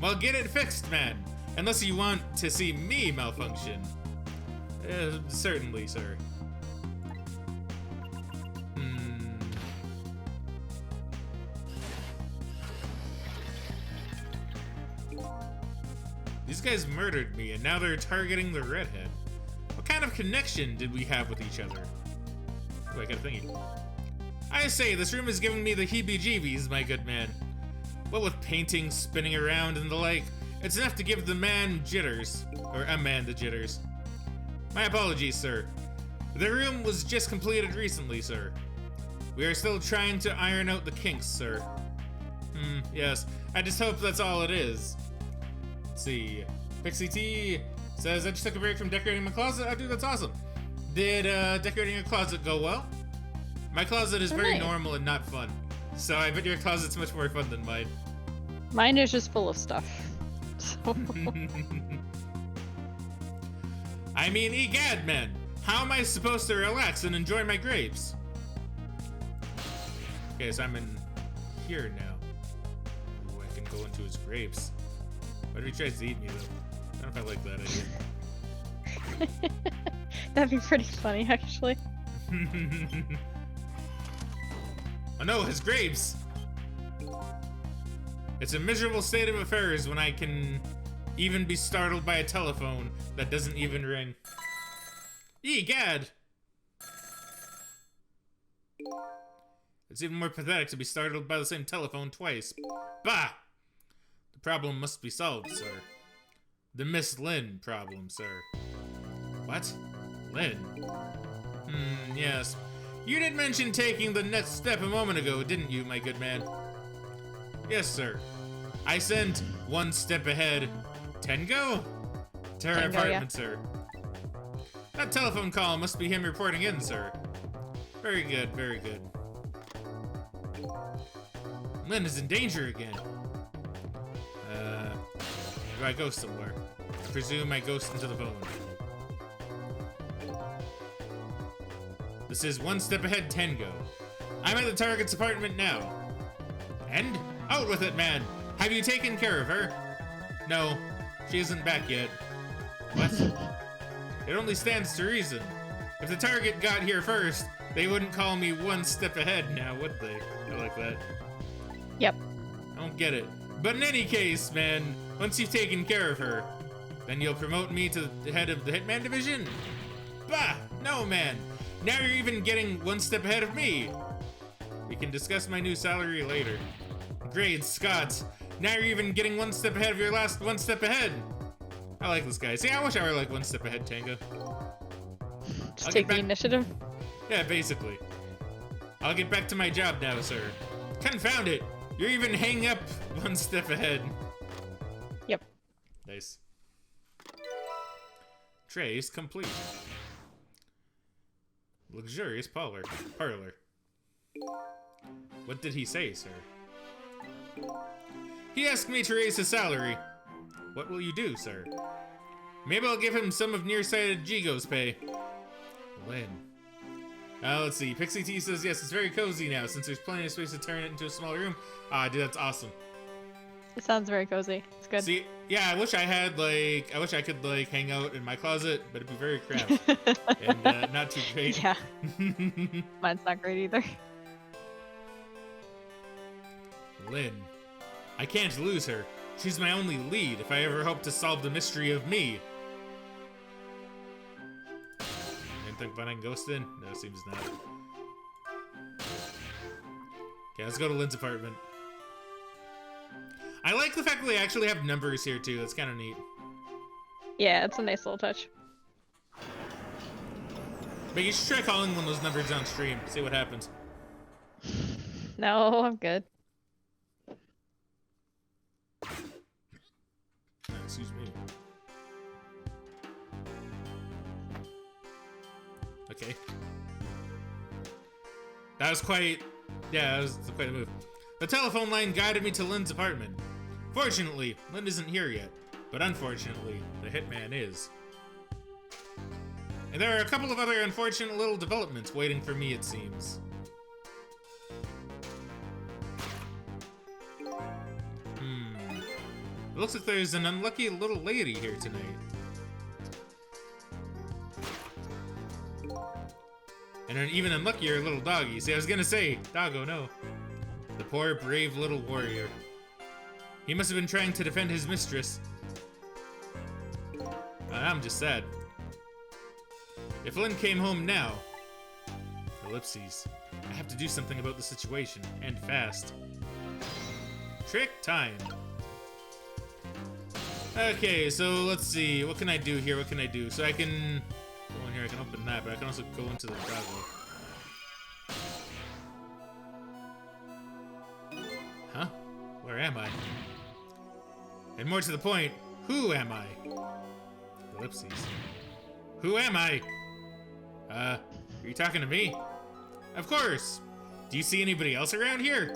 Well, get it fixed, man. Unless you want to see me malfunction. Certainly, sir. These guys murdered me, and now they're targeting the redhead. What kind of connection did we have with each other? Oh, I got a thingy. I say, this room is giving me the heebie-jeebies, my good man. What with paintings spinning around and the like, it's enough to give the man jitters. Or a man the jitters. My apologies, sir. The room was just completed recently, sir. We are still trying to iron out the kinks, sir. Yes. I just hope that's all it is. Let's see. Pixie T says, I just took a break from decorating my closet. Oh, dude, that's awesome. Did decorating your closet go well? My closet is very normal and not fun. So I bet your closet's much more fun than mine. Mine is just full of stuff. So. I mean, egad, man. How am I supposed to relax and enjoy my grapes? Okay, so I'm in here now. Ooh, I can go into his grapes. What if he tries to eat me, though? I don't know if I like that idea. That'd be pretty funny, actually. Oh no, his grapes! It's a miserable state of affairs when I can even be startled by a telephone that doesn't even ring. Egad! It's even more pathetic to be startled by the same telephone twice. Bah! The problem must be solved, sir. The Miss Lynn problem, sir. What? Lynn? Yes. You did mention taking the next step a moment ago, didn't you, my good man? Yes, sir. I sent one step ahead. Tengo? To her apartment, yeah. Sir. That telephone call must be him reporting in, sir. Very good, very good. Lynn is in danger again. Do I go somewhere? I presume I ghost into the phone. This is one step ahead, Tengo. I'm at the target's apartment now. And? Out with it, man! Have you taken care of her? No, she isn't back yet. What? It only stands to reason. If the target got here first, they wouldn't call me one step ahead now, would they? I like that. Yep. I don't get it. But in any case, man, once you've taken care of her, Then you'll promote me to the head of the Hitman Division? Bah! No, man! Now you're even getting one step ahead of me! We can discuss my new salary later. Great Scott! Now you're even getting one step ahead of your last one step ahead! I like this guy. See, I wish I were like one step ahead, Tango. Just take the initiative? Yeah, basically. I'll get back to my job now, sir. Confound it! You're even hanging up one step ahead. Yep. Nice. Trace complete. Luxurious parlor. What did he say, sir? He asked me to raise his salary. What will you do, sir? Maybe I'll give him some of nearsighted Jigo's pay. Lynn. Let's see. Pixie T says, yes, it's very cozy now, since there's plenty of space to turn it into a smaller room. Ah, dude, that's awesome. It sounds very cozy. It's good. See, yeah, I wish I could, like, hang out in my closet, but it'd be very cramped. And, not too great. Yeah. Mine's not great either. Lynn. I can't lose her. She's my only lead if I ever hope to solve the mystery of me. Didn't think about ghosting? No, it seems not. Okay, let's go to Lynn's apartment. I like the fact that they actually have numbers here too. That's kind of neat. Yeah, it's a nice little touch. But you should try calling one of those numbers on stream. See what happens. No, I'm good. Excuse me. Okay. That was quite... Yeah, that was quite a move. The telephone line guided me to Lynn's apartment. Fortunately, Lynn isn't here yet. But unfortunately, the hitman is. And there are a couple of other unfortunate little developments waiting for me, it seems. It looks like there's an unlucky little lady here tonight. And an even unluckier little doggy. See, I was gonna say, doggo, no. The poor, brave little warrior. He must have been trying to defend his mistress. I'm just sad. If Lynn came home now... Ellipses. I have to do something about the situation, and fast. Trick time. Okay, so let's see. What can I do here? What can I do? So I can go in here. I can open that, but I can also go into the doggo. Huh? Where am I? And more to the point, who am I? Ellipses. Who am I? Are you talking to me? Of course. Do you see anybody else around here?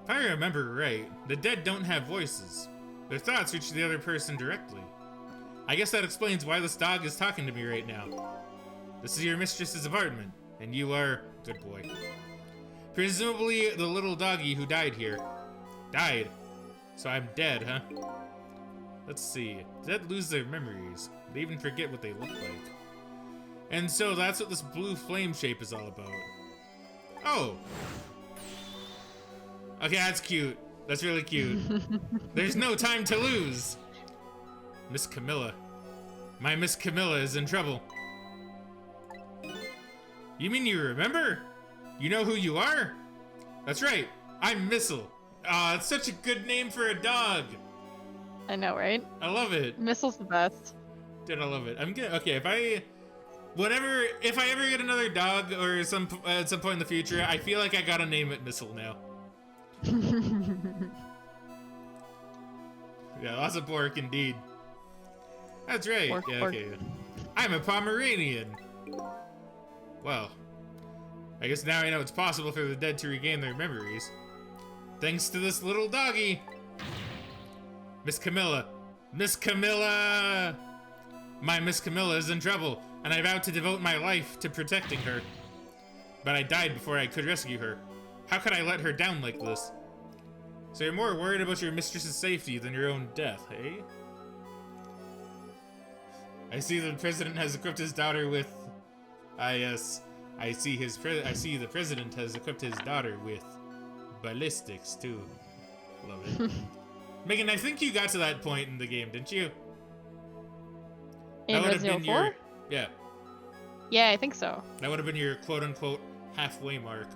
If I remember right, the dead don't have voices. Their thoughts reach the other person directly. I guess that explains why this dog is talking to me right now. This is your mistress's apartment, and you are... Good boy. Presumably the little doggy who died here. Died. So I'm dead, huh? Let's see. Dead lose their memories. They even forget what they look like. And so that's what this blue flame shape is all about. Oh! Okay, that's cute. That's really cute. There's no time to lose. Miss Camilla. My Miss Camilla is in trouble. You mean you remember? You know who you are? That's right. I'm Missile. Aw, it's such a good name for a dog. I know, right? I love it. Missile's the best. Dude, I love it. I'm good. Okay, if I ever get another dog or at some point in the future, I feel like I gotta name it Missile now. Yeah, lots of pork indeed. That's right. Pork, yeah, pork. okay. I'm a Pomeranian. Well, I guess now I know it's possible for the dead to regain their memories. Thanks to this little doggy. Miss Camilla. Miss Camilla! My Miss Camilla is in trouble, and I vowed to devote my life to protecting her. But I died before I could rescue her. How could I let her down like this? So you're more worried about your mistress's safety than your own death, eh? I see the president has equipped his daughter with... yes. I see the president has equipped his daughter with ballistics, too. Love it. Megan, I think you got to that point in the game, didn't you? In That would have Resident been Evil your 4? yeah. Yeah, I think so. That would have been your quote-unquote halfway mark.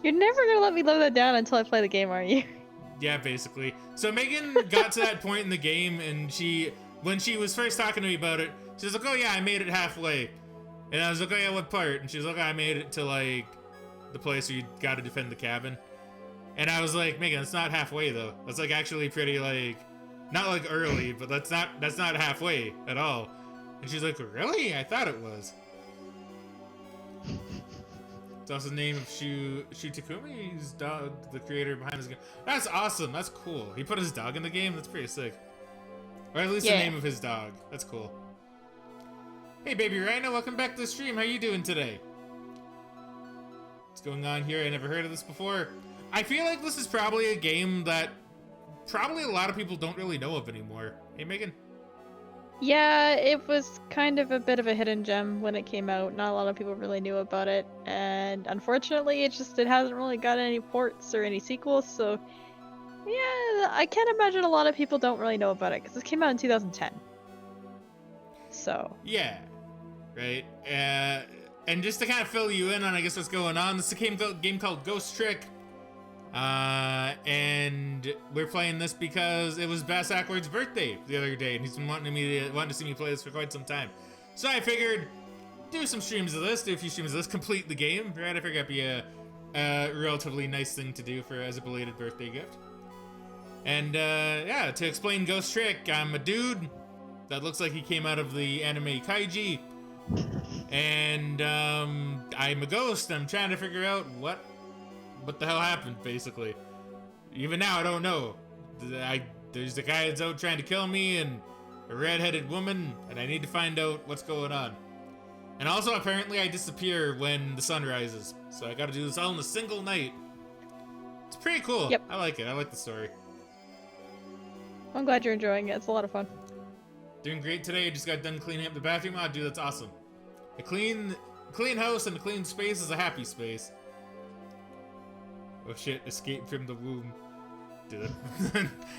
You're never gonna let me live that down until I play the game, are you? Yeah, basically. So Megan got to that point in the game, and when she was first talking to me about it, she was like, "Oh yeah, I made it halfway," and I was like, "Oh yeah, what part?" And she was like, "I made it to like the place where you got to defend the cabin," and I was like, "Megan, it's not halfway though. That's like actually pretty like, not like early, but that's not halfway at all." And she's like, "Really? I thought it was." It's also the name of Shu Takumi's dog, the creator behind this game. That's awesome. That's cool. He put his dog in the game. That's pretty sick. Or at least the name of his dog. That's cool. Hey, baby Rhino, welcome back to the stream. How you doing today? What's going on here? I never heard of this before. I feel like this is probably a game that probably a lot of people don't really know of anymore. Hey, Megan. Yeah, it was kind of a bit of a hidden gem when it came out. Not a lot of people really knew about it, and unfortunately, it hasn't really got any ports or any sequels. So, yeah, I can't imagine a lot of people don't really know about it because this came out in 2010. So. Yeah, right. And just to kind of fill you in on, I guess, what's going on, this is a game called Ghost Trick. And we're playing this because it was Bass Ackward's birthday the other day, and he's been wanting to see me play this for quite some time. So I figured, do a few streams of this, complete the game, right? I figured it'd be a relatively nice thing to do as a belated birthday gift. And yeah, to explain Ghost Trick, I'm a dude that looks like he came out of the anime Kaiji, and I'm a ghost. I'm trying to figure out what the hell happened, basically. Even now, I don't know. There's a guy that's out trying to kill me, and a red-headed woman, and I need to find out what's going on. And also, apparently, I disappear when the sun rises. So I gotta do this all in a single night. It's pretty cool. Yep. I like it. I like the story. I'm glad you're enjoying it. It's a lot of fun. Doing great today. I just got done cleaning up the bathroom. Oh, dude, that's awesome. A clean house and a clean space is a happy space. Oh shit, escape from the womb.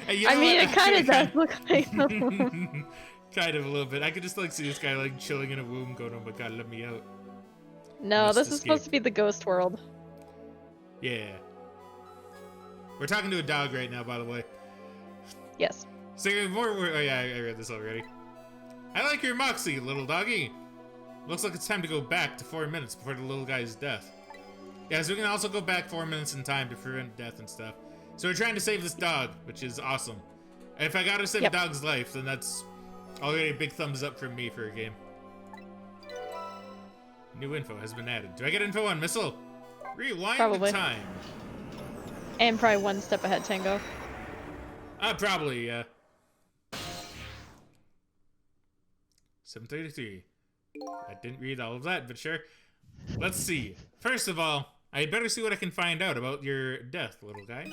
Hey, I mean, it kind of does look like the womb. Kind of a little bit. I could just like see this guy like chilling in a womb going, "Oh my god, let me out." No, this is supposed to be the ghost world. Yeah. We're talking to a dog right now, by the way. Yes. So oh yeah, I read this already. I like your moxie, little doggy. Looks like it's time to go back to 4 minutes before the little guy's death. Yeah, so we can also go back 4 minutes in time to prevent death and stuff. So we're trying to save this dog, which is awesome. And if I gotta save a dog's life, then that's already a big thumbs up from me for a game. New info has been added. Do I get info on Missile? Rewind the time. And probably one step ahead, Tango. Probably, yeah. 7:33. I didn't read all of that, but sure. Let's see. First of all, I'd better see what I can find out about your death, little guy.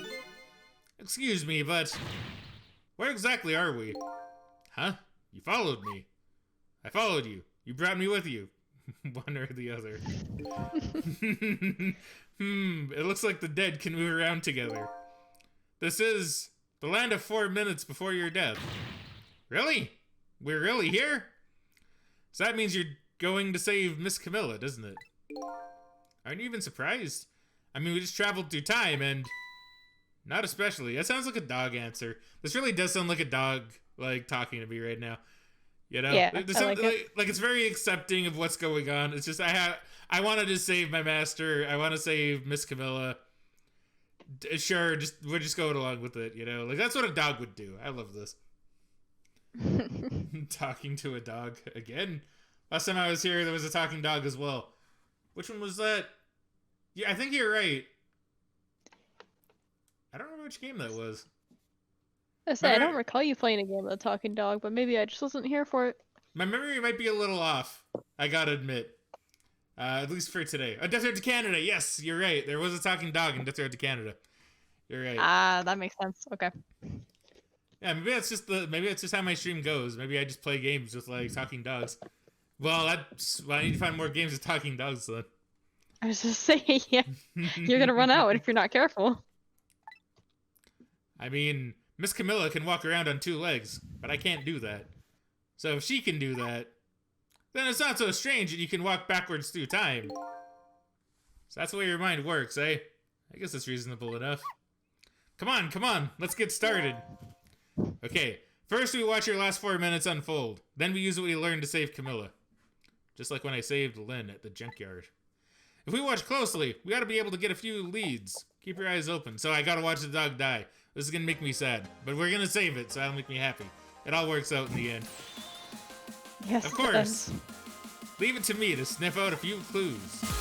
Excuse me, but where exactly are we? Huh? You followed me. I followed you. You brought me with you. One or the other. It looks like the dead can move around together. This is the land of 4 minutes before your death. Really? We're really here? So that means you're going to save Miss Camilla, doesn't it? Aren't you even surprised? I mean, we just traveled through time and... Not especially. That sounds like a dog answer. This really does sound like a dog, like, talking to me right now. You know? Yeah, like it's very accepting of what's going on. It's just, I wanted to save my master. I want to save Miss Camilla. Sure, we're just going along with it, you know? Like, that's what a dog would do. I love this. Talking to a dog again. Last time I was here, there was a talking dog as well. Which one was that? Yeah, I think you're right. I don't remember which game that was. I don't recall you playing a game with a talking dog, but maybe I just wasn't here for it. My memory might be a little off, I gotta admit. At least for today. Oh, Death Road to Canada. Yes, you're right. There was a talking dog in Death Road to Canada. You're right. Ah, that makes sense. Okay. Yeah, maybe that's just how my stream goes. Maybe I just play games with like talking dogs. Well, I need to find more games with talking dogs then. I was just saying, yeah, you're gonna run out if you're not careful. I mean, Miss Camilla can walk around on 2 legs, but I can't do that. So if she can do that, then it's not so strange that you can walk backwards through time. So that's the way your mind works, eh? I guess it's reasonable enough. Come on, let's get started. Okay, first we watch your last 4 minutes unfold. Then we use what we learned to save Camilla. Just like when I saved Lynn at the junkyard. If we watch closely, we ought to be able to get a few leads. Keep your eyes open. So I gotta watch the dog die. This is gonna make me sad, but we're gonna save it, so that'll make me happy. It all works out in the end. Yes, of course. Leave it to me to sniff out a few clues.